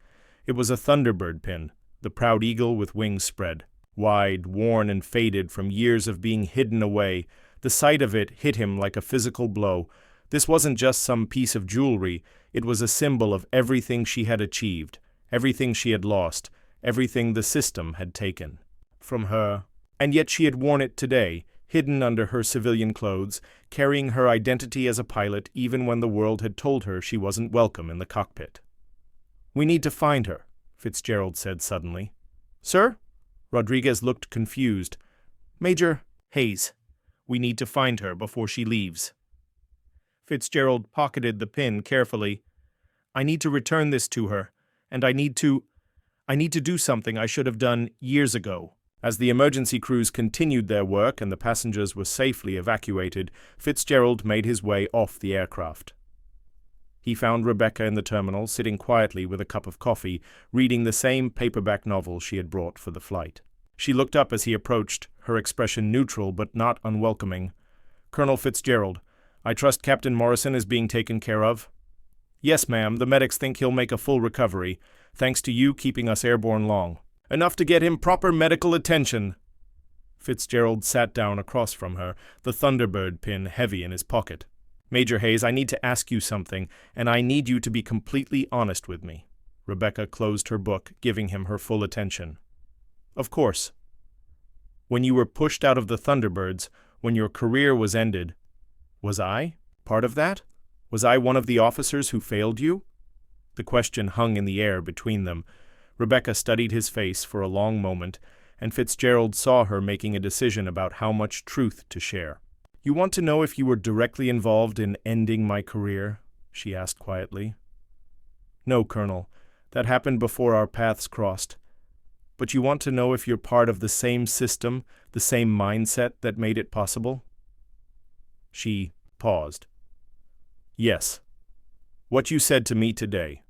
It was a Thunderbird pin, the proud eagle with wings spread. Wide, worn, and faded from years of being hidden away, the sight of it hit him like a physical blow. This wasn't just some piece of jewelry, it was a symbol of everything she had achieved, everything she had lost, everything the system had taken from her. And yet she had worn it today, hidden under her civilian clothes, carrying her identity as a pilot even when the world had told her she wasn't welcome in the cockpit. "We need to find her," Fitzgerald said suddenly. "Sir?" Rodriguez looked confused. "Major Hayes, we need to find her before she leaves." Fitzgerald pocketed the pin carefully. "I need to return this to her, and I need to do something I should have done years ago." As the emergency crews continued their work and the passengers were safely evacuated, Fitzgerald made his way off the aircraft. He found Rebecca in the terminal, sitting quietly with a cup of coffee, reading the same paperback novel she had brought for the flight. She looked up as he approached, her expression neutral but not unwelcoming. "Colonel Fitzgerald, I trust Captain Morrison is being taken care of?" "Yes, ma'am. The medics think he'll make a full recovery, thanks to you keeping us airborne long. Enough to get him proper medical attention." Fitzgerald sat down across from her, the Thunderbird pin heavy in his pocket. "Major Hayes, I need to ask you something, and I need you to be completely honest with me." Rebecca closed her book, giving him her full attention. "Of course. When you were pushed out of the Thunderbirds, when your career was ended, was I part of that? Was I one of the officers who failed you?" The question hung in the air between them. Rebecca studied his face for a long moment, and Fitzgerald saw her making a decision about how much truth to share. "You want to know if you were directly involved in ending my career?" she asked quietly. "No, Colonel. That happened before our paths crossed. But you want to know if you're part of the same system, the same mindset that made it possible?" She paused. "Yes. What you said to me today,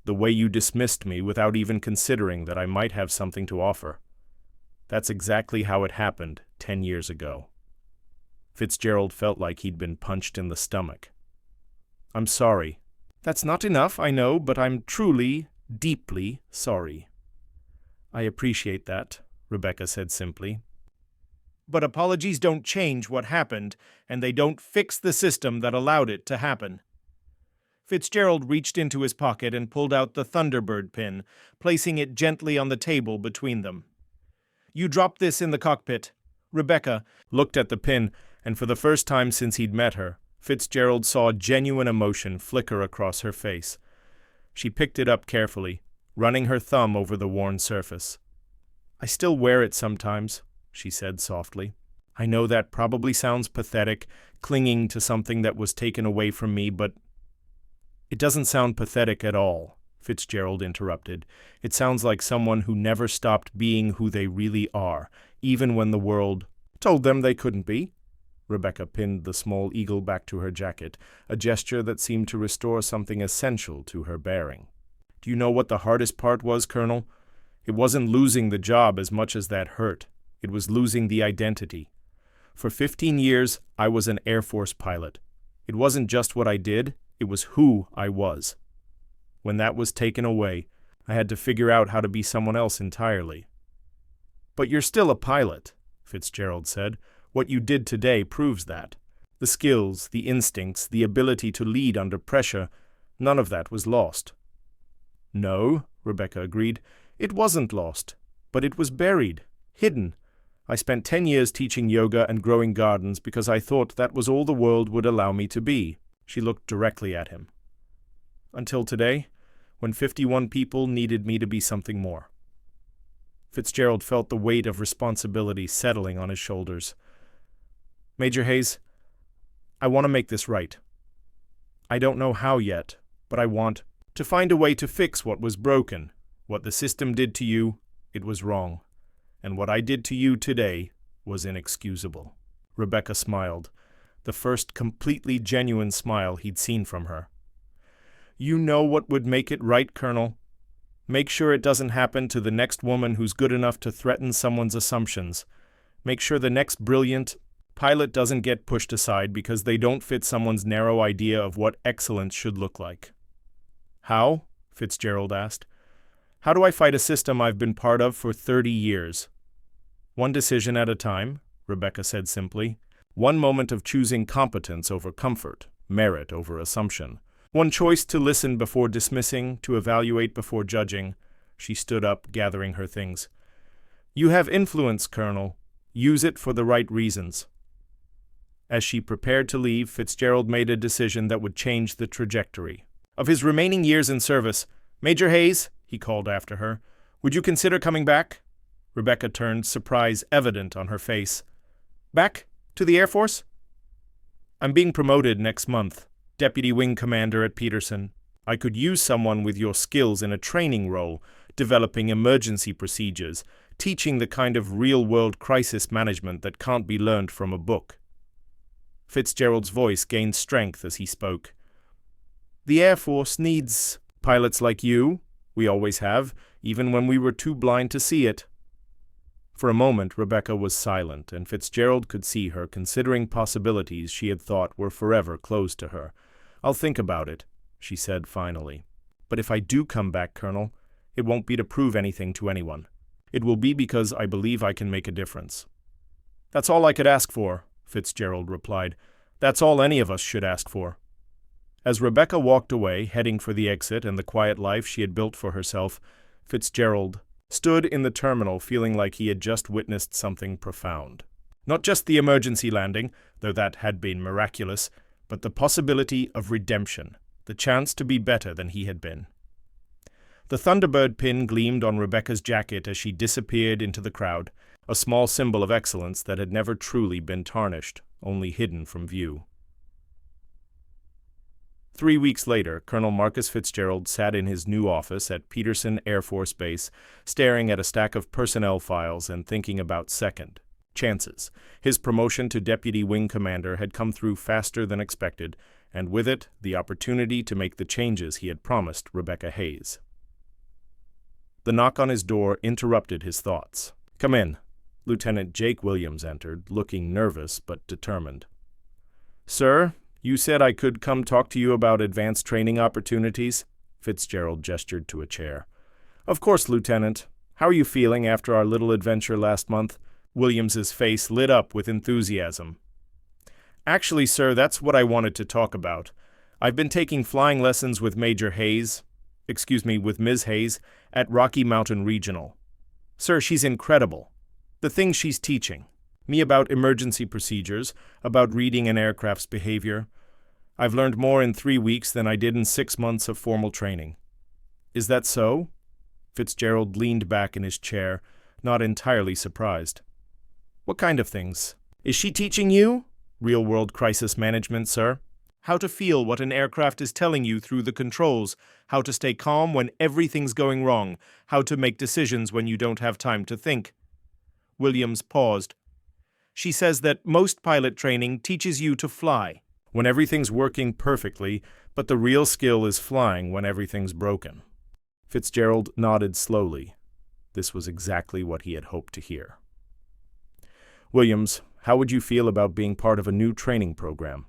the way you dismissed me without even considering that I might have something to offer. That's exactly how it happened 10 years ago." Fitzgerald felt like he'd been punched in the stomach. "I'm sorry." "That's not enough, I know, but I'm truly, deeply sorry." "I appreciate that," Rebecca said simply. "But apologies don't change what happened, and they don't fix the system that allowed it to happen." Fitzgerald reached into his pocket and pulled out the Thunderbird pin, placing it gently on the table between them. "You dropped this in the cockpit." Rebecca looked at the pin, and for the first time since he'd met her, Fitzgerald saw genuine emotion flicker across her face. She picked it up carefully, running her thumb over the worn surface. "I still wear it sometimes," she said softly. "I know that probably sounds pathetic, clinging to something that was taken away from me, but—" "It doesn't sound pathetic at all," Fitzgerald interrupted. "It sounds like someone who never stopped being who they really are, even when the world told them they couldn't be." Rebecca pinned the small eagle back to her jacket, a gesture that seemed to restore something essential to her bearing. "Do you know what the hardest part was, Colonel? It wasn't losing the job as much as that hurt. It was losing the identity. For 15 years, I was an Air Force pilot. It wasn't just what I did, it was who I was. When that was taken away, I had to figure out how to be someone else entirely." "But you're still a pilot," Fitzgerald said. "What you did today proves that. The skills, the instincts, the ability to lead under pressure, none of that was lost." "No," Rebecca agreed. "It wasn't lost, but it was buried, hidden. I spent 10 years teaching yoga and growing gardens because I thought that was all the world would allow me to be." She looked directly at him. "Until today, when 51 people needed me to be something more." Fitzgerald felt the weight of responsibility settling on his shoulders. "Major Hayes, I want to make this right. I don't know how yet, but I want to find a way to fix what was broken. What the system did to you, it was wrong. And what I did to you today was inexcusable." Rebecca smiled, the first completely genuine smile he'd seen from her. "You know what would make it right, Colonel. Make sure it doesn't happen to the next woman who's good enough to threaten someone's assumptions. Make sure the next brilliant pilot doesn't get pushed aside because they don't fit someone's narrow idea of what excellence should look like." "How?" Fitzgerald asked. "How do I fight a system I've been part of for 30 years? One decision at a time," Rebecca said simply. "One moment of choosing competence over comfort, merit over assumption. One choice to listen before dismissing, to evaluate before judging." She stood up, gathering her things. "You have influence, Colonel. Use it for the right reasons." As she prepared to leave, Fitzgerald made a decision that would change the trajectory of his remaining years in service. "Major Hayes," he called after her, "would you consider coming back?" Rebecca turned, surprise evident on her face. "Back? To the Air Force?" "I'm being promoted next month. Deputy Wing Commander at Peterson." I could use someone with your skills in a training role, developing emergency procedures, teaching the kind of real-world crisis management that can't be learned from a book." Fitzgerald's voice gained strength as he spoke. "The Air Force needs pilots like you. We always have, even when we were too blind to see it." For a moment, Rebecca was silent, and Fitzgerald could see her considering possibilities she had thought were forever closed to her. "I'll think about it," she said finally. "But if I do come back, Colonel, it won't be to prove anything to anyone. It will be because I believe I can make a difference." "That's all I could ask for," Fitzgerald replied. "That's all any of us should ask for." As Rebecca walked away, heading for the exit and the quiet life she had built for herself, Fitzgerald stood in the terminal feeling like he had just witnessed something profound. Not just the emergency landing, though that had been miraculous, but the possibility of redemption, the chance to be better than he had been. The Thunderbird pin gleamed on Rebecca's jacket as she disappeared into the crowd, a small symbol of excellence that had never truly been tarnished, only hidden from view. 3 weeks later, Colonel Marcus Fitzgerald sat in his new office at Peterson Air Force Base, staring at a stack of personnel files and thinking about second chances. His promotion to deputy wing commander had come through faster than expected, and with it, the opportunity to make the changes he had promised Rebecca Hayes. The knock on his door interrupted his thoughts. "Come in." Lieutenant Jake Williams entered, looking nervous but determined. "Sir, you said I could come talk to you about advanced training opportunities?" Fitzgerald gestured to a chair. "Of course, Lieutenant. How are you feeling after our little adventure last month?" Williams's face lit up with enthusiasm. "Actually, sir, that's what I wanted to talk about. I've been taking flying lessons with with Ms. Hayes, at Rocky Mountain Regional. Sir, she's incredible. The things she's teaching me about emergency procedures, about reading an aircraft's behavior. I've learned more in 3 weeks than I did in 6 months of formal training." "Is that so?" Fitzgerald leaned back in his chair, not entirely surprised. "What kind of things? Is she teaching you?" "Real-world crisis management, sir. How to feel what an aircraft is telling you through the controls, how to stay calm when everything's going wrong, how to make decisions when you don't have time to think." Williams paused. "She says that most pilot training teaches you to fly when everything's working perfectly, but the real skill is flying when everything's broken." Fitzgerald nodded slowly. This was exactly what he had hoped to hear. "Williams, how would you feel about being part of a new training program?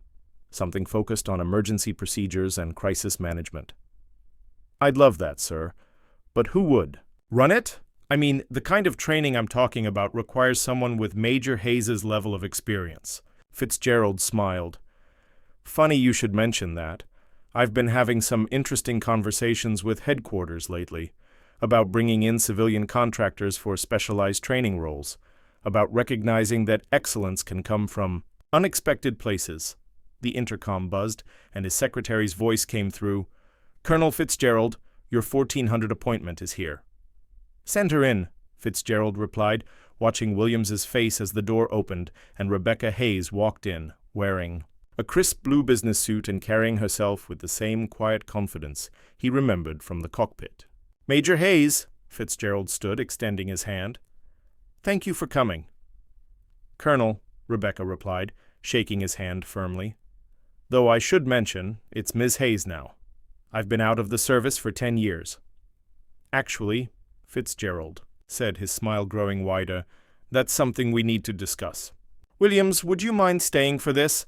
Something focused on emergency procedures and crisis management." "I'd love that, sir. But who would run it? I mean, the kind of training I'm talking about requires someone with Major Hayes's level of experience." Fitzgerald smiled. "Funny you should mention that. I've been having some interesting conversations with headquarters lately, about bringing in civilian contractors for specialized training roles, about recognizing that excellence can come from unexpected places." The intercom buzzed, and his secretary's voice came through. "Colonel Fitzgerald, your 1400 appointment is here." "Send her in," Fitzgerald replied, watching Williams's face as the door opened and Rebecca Hayes walked in, wearing a crisp blue business suit and carrying herself with the same quiet confidence he remembered from the cockpit. "Major Hayes," Fitzgerald stood, extending his hand. "Thank you for coming." "Colonel," Rebecca replied, shaking his hand firmly. "Though I should mention, it's Ms. Hayes now. I've been out of the service for 10 years. "Actually, Fitzgerald," said, his smile growing wider, "that's something we need to discuss. Williams, would you mind staying for this?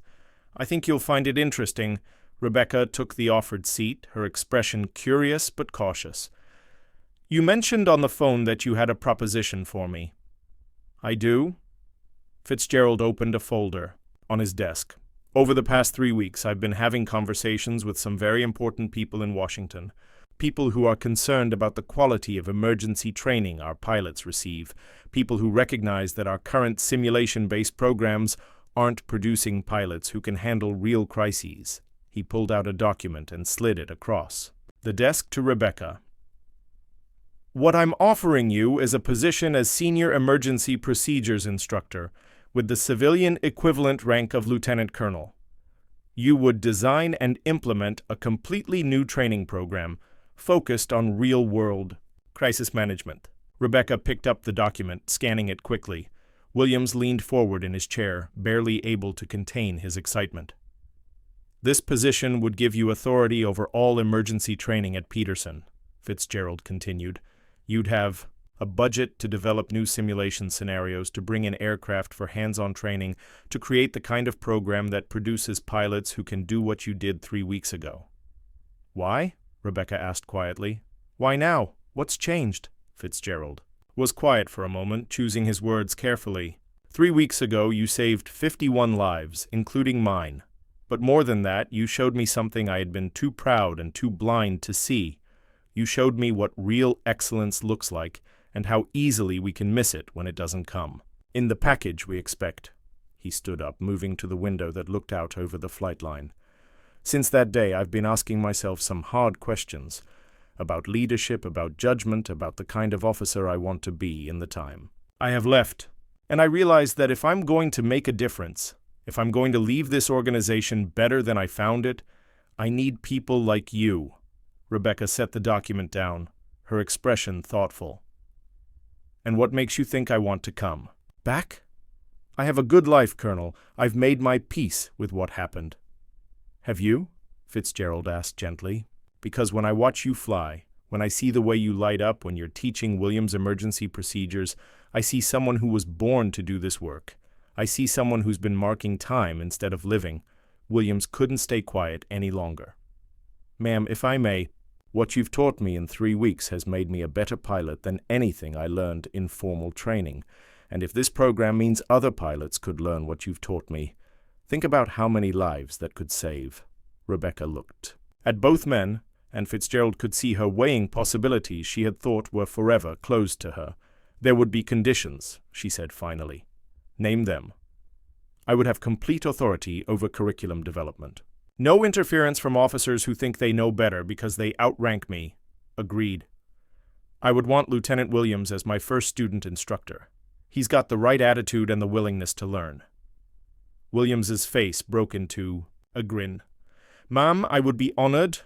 I think you'll find it interesting." Rebecca took the offered seat, her expression curious but cautious. "You mentioned on the phone that you had a proposition for me." "I do?" Fitzgerald opened a folder on his desk. "Over the past 3 weeks, I've been having conversations with some very important people in Washington, people who are concerned about the quality of emergency training our pilots receive, people who recognize that our current simulation-based programs aren't producing pilots who can handle real crises." He pulled out a document and slid it across the desk to Rebecca. "What I'm offering you is a position as Senior Emergency Procedures Instructor, with the civilian equivalent rank of Lieutenant Colonel. You would design and implement a completely new training program focused on real-world crisis management. Rebecca picked up the document, scanning it quickly. Williams leaned forward in his chair, barely able to contain his excitement. This position would give you authority over all emergency training at Peterson, Fitzgerald continued. You'd have a budget to develop new simulation scenarios, to bring in aircraft for hands-on training, to create the kind of program that produces pilots who can do what you did 3 weeks ago. Why? Rebecca asked quietly. Why now? What's changed? Fitzgerald was quiet for a moment, choosing his words carefully. 3 weeks ago, you saved 51 lives, including mine. But more than that, you showed me something I had been too proud and too blind to see. You showed me what real excellence looks like, and how easily we can miss it when it doesn't come. In the package we expect. He stood up, moving to the window that looked out over the flight line. Since that day, I've been asking myself some hard questions about leadership, about judgment, about the kind of officer I want to be in the time I have left. And I realized that if I'm going to make a difference, if I'm going to leave this organization better than I found it, I need people like you. Rebecca set the document down, her expression thoughtful. And what makes you think I want to come back? I have a good life, Colonel. I've made my peace with what happened. Have you? Fitzgerald asked gently. Because when I watch you fly, when I see the way you light up when you're teaching Williams emergency procedures, I see someone who was born to do this work. I see someone who's been marking time instead of living. Williams couldn't stay quiet any longer. Ma'am, if I may, what you've taught me in 3 weeks has made me a better pilot than anything I learned in formal training. And if this program means other pilots could learn what you've taught me, think about how many lives that could save. Rebecca looked at both men, and Fitzgerald could see her weighing possibilities she had thought were forever closed to her. There would be conditions, she said finally. Name them. I would have complete authority over curriculum development. No interference from officers who think they know better because they outrank me. Agreed. I would want Lieutenant Williams as my first student instructor. He's got the right attitude and the willingness to learn. Williams's face broke into a grin. Ma'am, I would be honored,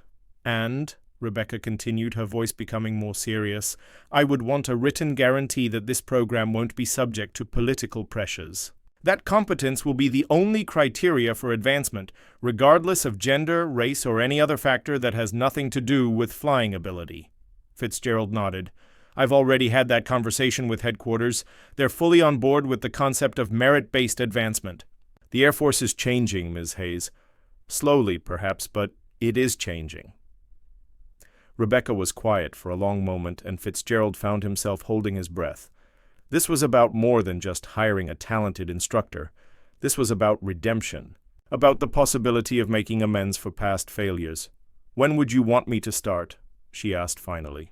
and, Rebecca continued, her voice becoming more serious, I would want a written guarantee that this program won't be subject to political pressures. That competence will be the only criteria for advancement, regardless of gender, race, or any other factor that has nothing to do with flying ability. Fitzgerald nodded. I've already had that conversation with headquarters. They're fully on board with the concept of merit-based advancement. The Air Force is changing, Ms. Hayes. Slowly, perhaps, but it is changing. Rebecca was quiet for a long moment, and Fitzgerald found himself holding his breath. This was about more than just hiring a talented instructor. This was about redemption, about the possibility of making amends for past failures. When would you want me to start? She asked finally.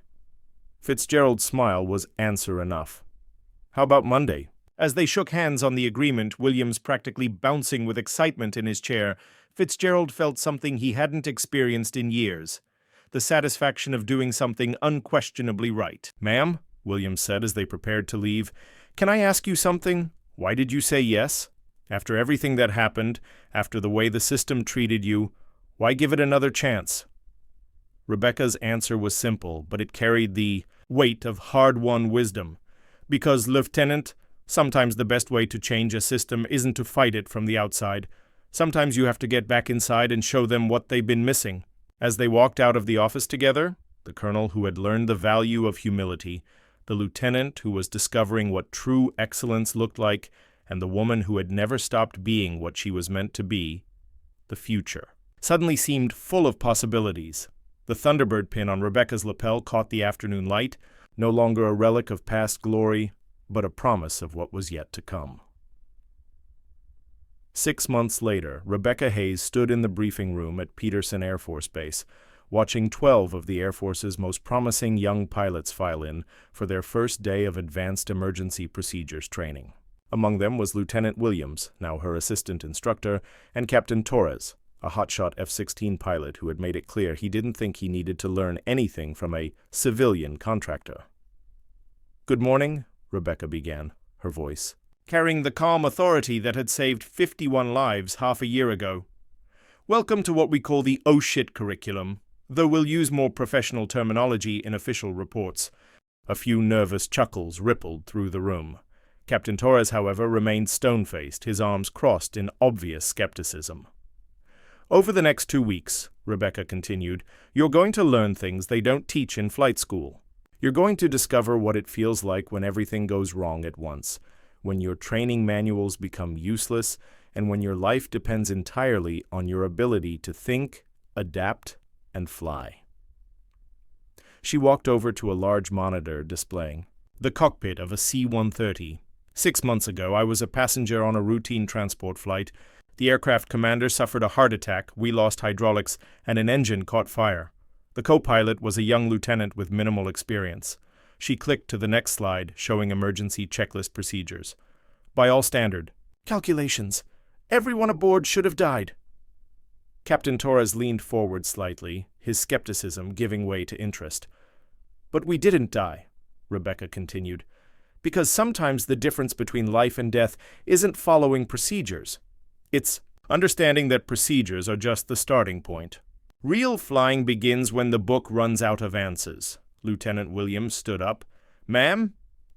Fitzgerald's smile was answer enough. How about Monday? As they shook hands on the agreement, Williams practically bouncing with excitement in his chair, Fitzgerald felt something he hadn't experienced in years. The satisfaction of doing something unquestionably right. Ma'am, Williams said as they prepared to leave, can I ask you something? Why did you say yes? After everything that happened, after the way the system treated you, why give it another chance? Rebecca's answer was simple, but it carried the weight of hard-won wisdom. Because, Lieutenant, sometimes the best way to change a system isn't to fight it from the outside. Sometimes you have to get back inside and show them what they've been missing. As they walked out of the office together, the colonel who had learned the value of humility, the lieutenant who was discovering what true excellence looked like, and the woman who had never stopped being what she was meant to be, the future, suddenly seemed full of possibilities. The Thunderbird pin on Rebecca's lapel caught the afternoon light, no longer a relic of past glory, but a promise of what was yet to come. 6 months later, Rebecca Hayes stood in the briefing room at Peterson Air Force Base, watching 12 of the Air Force's most promising young pilots file in for their first day of advanced emergency procedures training. Among them was Lieutenant Williams, now her assistant instructor, and Captain Torres, a hotshot F-16 pilot who had made it clear he didn't think he needed to learn anything from a civilian contractor. Good morning, Rebecca began, her voice carrying the calm authority that had saved 51 lives half a year ago. Welcome to what we call the oh shit curriculum, though we'll use more professional terminology in official reports. A few nervous chuckles rippled through the room. Captain Torres, however, remained stone-faced, his arms crossed in obvious skepticism. Over the next 2 weeks, Rebecca continued, you're going to learn things they don't teach in flight school. You're going to discover what it feels like when everything goes wrong at once, when your training manuals become useless, and when your life depends entirely on your ability to think, adapt, and fly. She walked over to a large monitor displaying the cockpit of a C-130. 6 months ago, I was a passenger on a routine transport flight. The aircraft commander suffered a heart attack, we lost hydraulics, and an engine caught fire. The co-pilot was a young lieutenant with minimal experience. She clicked to the next slide, showing emergency checklist procedures. By all standard calculations, everyone aboard should have died. Captain Torres leaned forward slightly, his skepticism giving way to interest. But we didn't die, Rebecca continued, because sometimes the difference between life and death isn't following procedures. It's understanding that procedures are just the starting point. Real flying begins when the book runs out of answers. Lieutenant Williams stood up. Ma'am,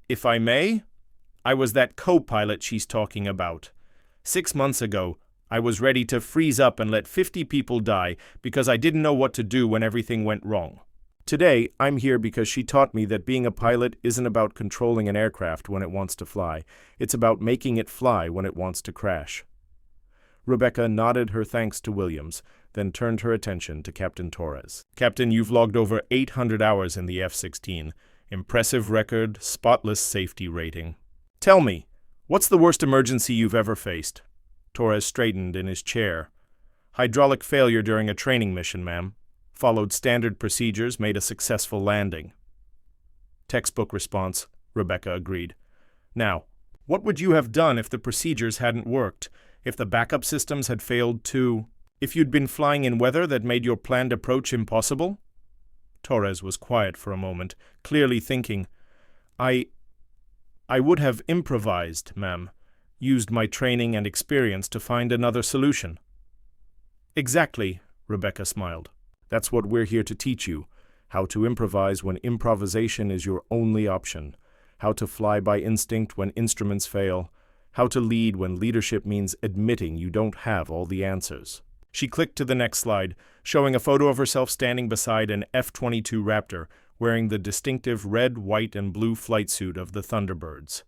if I may, I was that co-pilot she's talking about. 6 months ago, I was ready to freeze up and let 50 people die because I didn't know what to do when everything went wrong. Today, I'm here because she taught me that being a pilot isn't about controlling an aircraft when it wants to fly. It's about making it fly when it wants to crash. Rebecca nodded her thanks to Williams, then turned her attention to Captain Torres. Captain, you've logged over 800 hours in the F-16. Impressive record, spotless safety rating. Tell me, what's the worst emergency you've ever faced? Torres straightened in his chair. Hydraulic failure during a training mission, ma'am. Followed standard procedures, made a successful landing. Textbook response, Rebecca agreed. Now, what would you have done if the procedures hadn't worked? If the backup systems had failed too? If you'd been flying in weather that made your planned approach impossible? Torres was quiet for a moment, clearly thinking. I would have improvised, ma'am. Used my training and experience to find another solution. Exactly, Rebecca smiled. That's what we're here to teach you. How to improvise when improvisation is your only option. How to fly by instinct when instruments fail. How to lead when leadership means admitting you don't have all the answers. She clicked to the next slide, showing a photo of herself standing beside an F-22 Raptor, wearing the distinctive red, white, and blue flight suit of the Thunderbirds.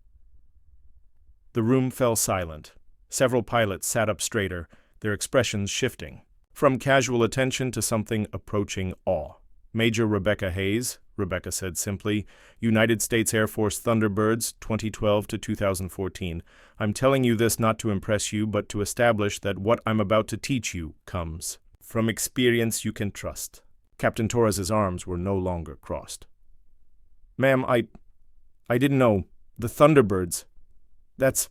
The room fell silent. Several pilots sat up straighter, their expressions shifting, from casual attention to something approaching awe. Major Rebecca Hayes, Rebecca said simply, United States Air Force Thunderbirds, 2012 to 2014. I'm telling you this not to impress you, but to establish that what I'm about to teach you comes from experience you can trust. Captain Torres's arms were no longer crossed. Ma'am, I didn't know. The Thunderbirds. That's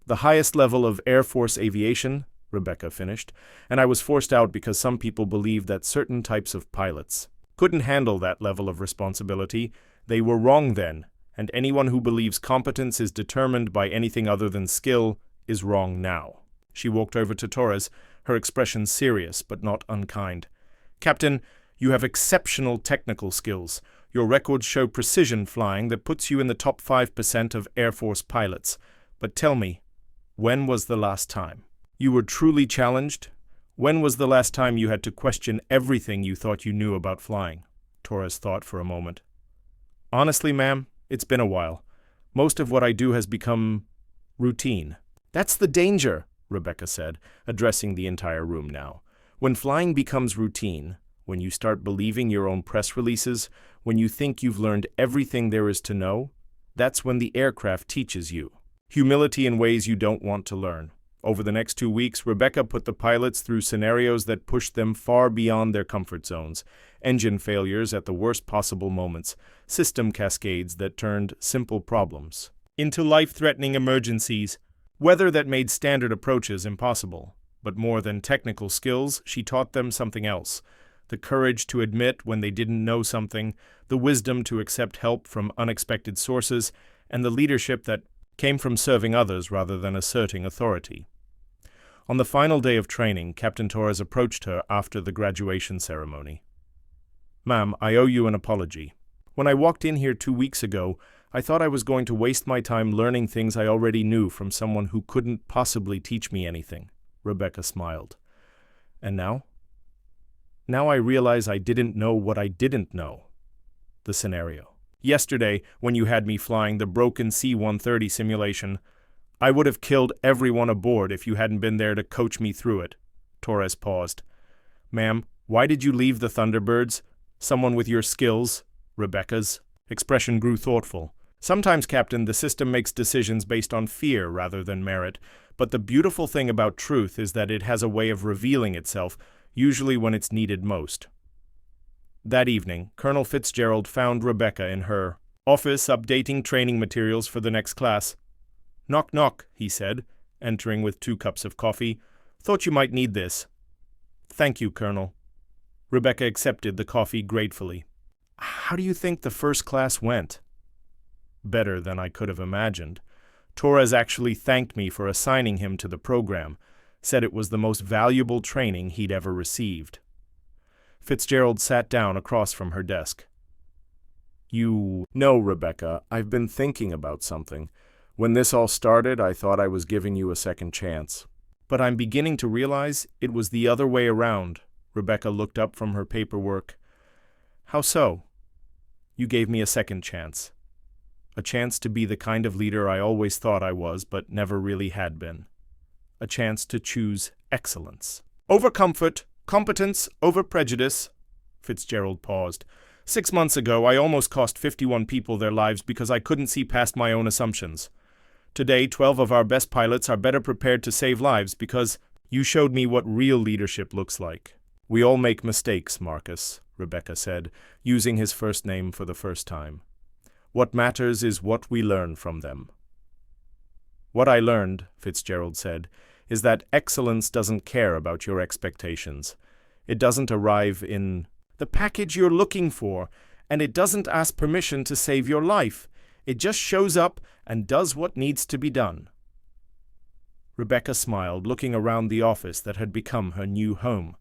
the highest level of Air Force aviation, Rebecca finished, and I was forced out because some people believed that certain types of pilots couldn't handle that level of responsibility. They were wrong then, and anyone who believes competence is determined by anything other than skill is wrong now. She walked over to Torres, her expression serious but not unkind. Captain, you have exceptional technical skills. Your records show precision flying that puts you in the top 5% of Air Force pilots. But tell me, when was the last time you were truly challenged? When was the last time you had to question everything you thought you knew about flying? Torres thought for a moment. Honestly, ma'am, it's been a while. Most of what I do has become routine. That's the danger, Rebecca said, addressing the entire room now. When flying becomes routine, when you start believing your own press releases, when you think you've learned everything there is to know, that's when the aircraft teaches you. Humility in ways you don't want to learn. Over the next 2 weeks, Rebecca put the pilots through scenarios that pushed them far beyond their comfort zones. Engine failures at the worst possible moments, system cascades that turned simple problems into life-threatening emergencies, weather that made standard approaches impossible. But more than technical skills, she taught them something else. The courage to admit when they didn't know something, the wisdom to accept help from unexpected sources, and the leadership that came from serving others rather than asserting authority. On the final day of training, Captain Torres approached her after the graduation ceremony. "Ma'am, I owe you an apology. When I walked in here 2 weeks ago, I thought I was going to waste my time learning things I already knew from someone who couldn't possibly teach me anything." Rebecca smiled. "And now?" "Now I realize I didn't know what I didn't know." The scenario. "Yesterday, when you had me flying the broken C-130 simulation, I would have killed everyone aboard if you hadn't been there to coach me through it." Torres paused. "Ma'am, why did you leave the Thunderbirds? Someone with your skills, Rebecca's." Expression grew thoughtful. "Sometimes, Captain, the system makes decisions based on fear rather than merit, but the beautiful thing about truth is that it has a way of revealing itself, usually when it's needed most." That evening, Colonel Fitzgerald found Rebecca in her office updating training materials for the next class. "Knock, knock," he said, entering with 2 cups of coffee. "Thought you might need this." "Thank you, Colonel." Rebecca accepted the coffee gratefully. "How do you think the first class went?" "Better than I could have imagined. Torres actually thanked me for assigning him to the program, said it was the most valuable training he'd ever received." Fitzgerald sat down across from her desk. "You know, Rebecca, I've been thinking about something. When this all started, I thought I was giving you a second chance. But I'm beginning to realize it was the other way around." Rebecca looked up from her paperwork. "How so?" "You gave me a second chance. A chance to be the kind of leader I always thought I was, but never really had been. A chance to choose excellence. Over comfort, competence over prejudice." Fitzgerald paused. 6 months ago, I almost cost 51 people their lives because I couldn't see past my own assumptions. Today, 12 of our best pilots are better prepared to save lives because you showed me what real leadership looks like." "We all make mistakes, Marcus," Rebecca said, using his first name for the first time. "What matters is what we learn from them." "What I learned," Fitzgerald said, "is that excellence doesn't care about your expectations. It doesn't arrive in the package you're looking for, and it doesn't ask permission to save your life. It just shows up and does what needs to be done." Rebecca smiled, looking around the office that had become her new home.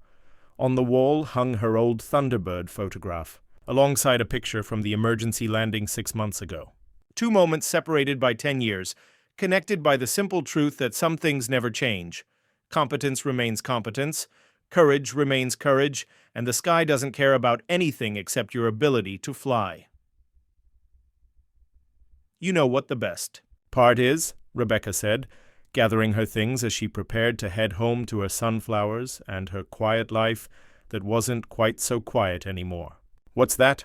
On the wall hung her old Thunderbird photograph, alongside a picture from the emergency landing 6 months ago. 2 moments separated by 10 years, connected by the simple truth that some things never change. Competence remains competence, courage remains courage, and the sky doesn't care about anything except your ability to fly. "You know what the best part is," Rebecca said, gathering her things as she prepared to head home to her sunflowers and her quiet life that wasn't quite so quiet anymore. "What's that?"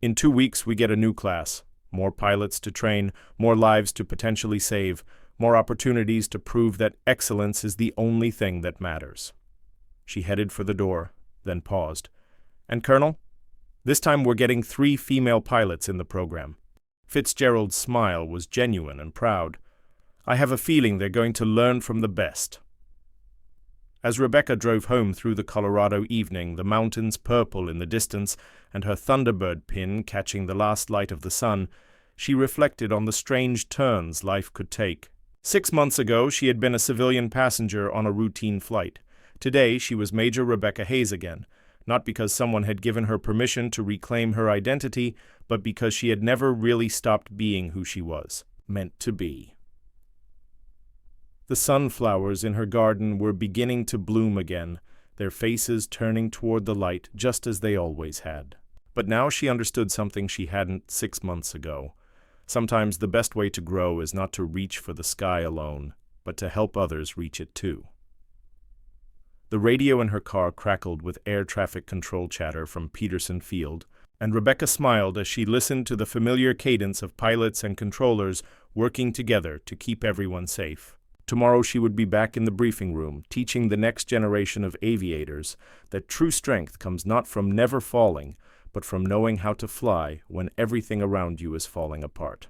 "In 2 weeks we get a new class. More pilots to train, more lives to potentially save, more opportunities to prove that excellence is the only thing that matters." She headed for the door, then paused. "And Colonel, this time we're getting 3 female pilots in the program." Fitzgerald's smile was genuine and proud. "I have a feeling they're going to learn from the best." As Rebecca drove home through the Colorado evening, the mountains purple in the distance and her Thunderbird pin catching the last light of the sun, she reflected on the strange turns life could take. 6 months ago, she had been a civilian passenger on a routine flight. Today, she was Major Rebecca Hayes again, not because someone had given her permission to reclaim her identity, but because she had never really stopped being who she was, meant to be. The sunflowers in her garden were beginning to bloom again, their faces turning toward the light just as they always had. But now she understood something she hadn't 6 months ago. Sometimes the best way to grow is not to reach for the sky alone, but to help others reach it too. The radio in her car crackled with air traffic control chatter from Peterson Field, and Rebecca smiled as she listened to the familiar cadence of pilots and controllers working together to keep everyone safe. Tomorrow she would be back in the briefing room, teaching the next generation of aviators that true strength comes not from never falling, but from knowing how to fly when everything around you is falling apart.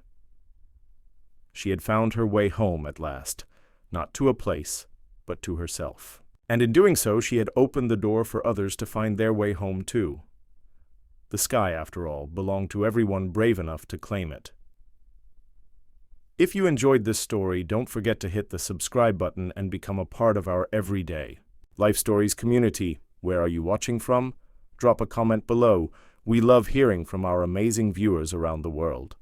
She had found her way home at last, not to a place, but to herself. And in doing so, she had opened the door for others to find their way home too. The sky, after all, belonged to everyone brave enough to claim it. If you enjoyed this story, don't forget to hit the subscribe button and become a part of our everyday Life Stories community. Where are you watching from? Drop a comment below. We love hearing from our amazing viewers around the world.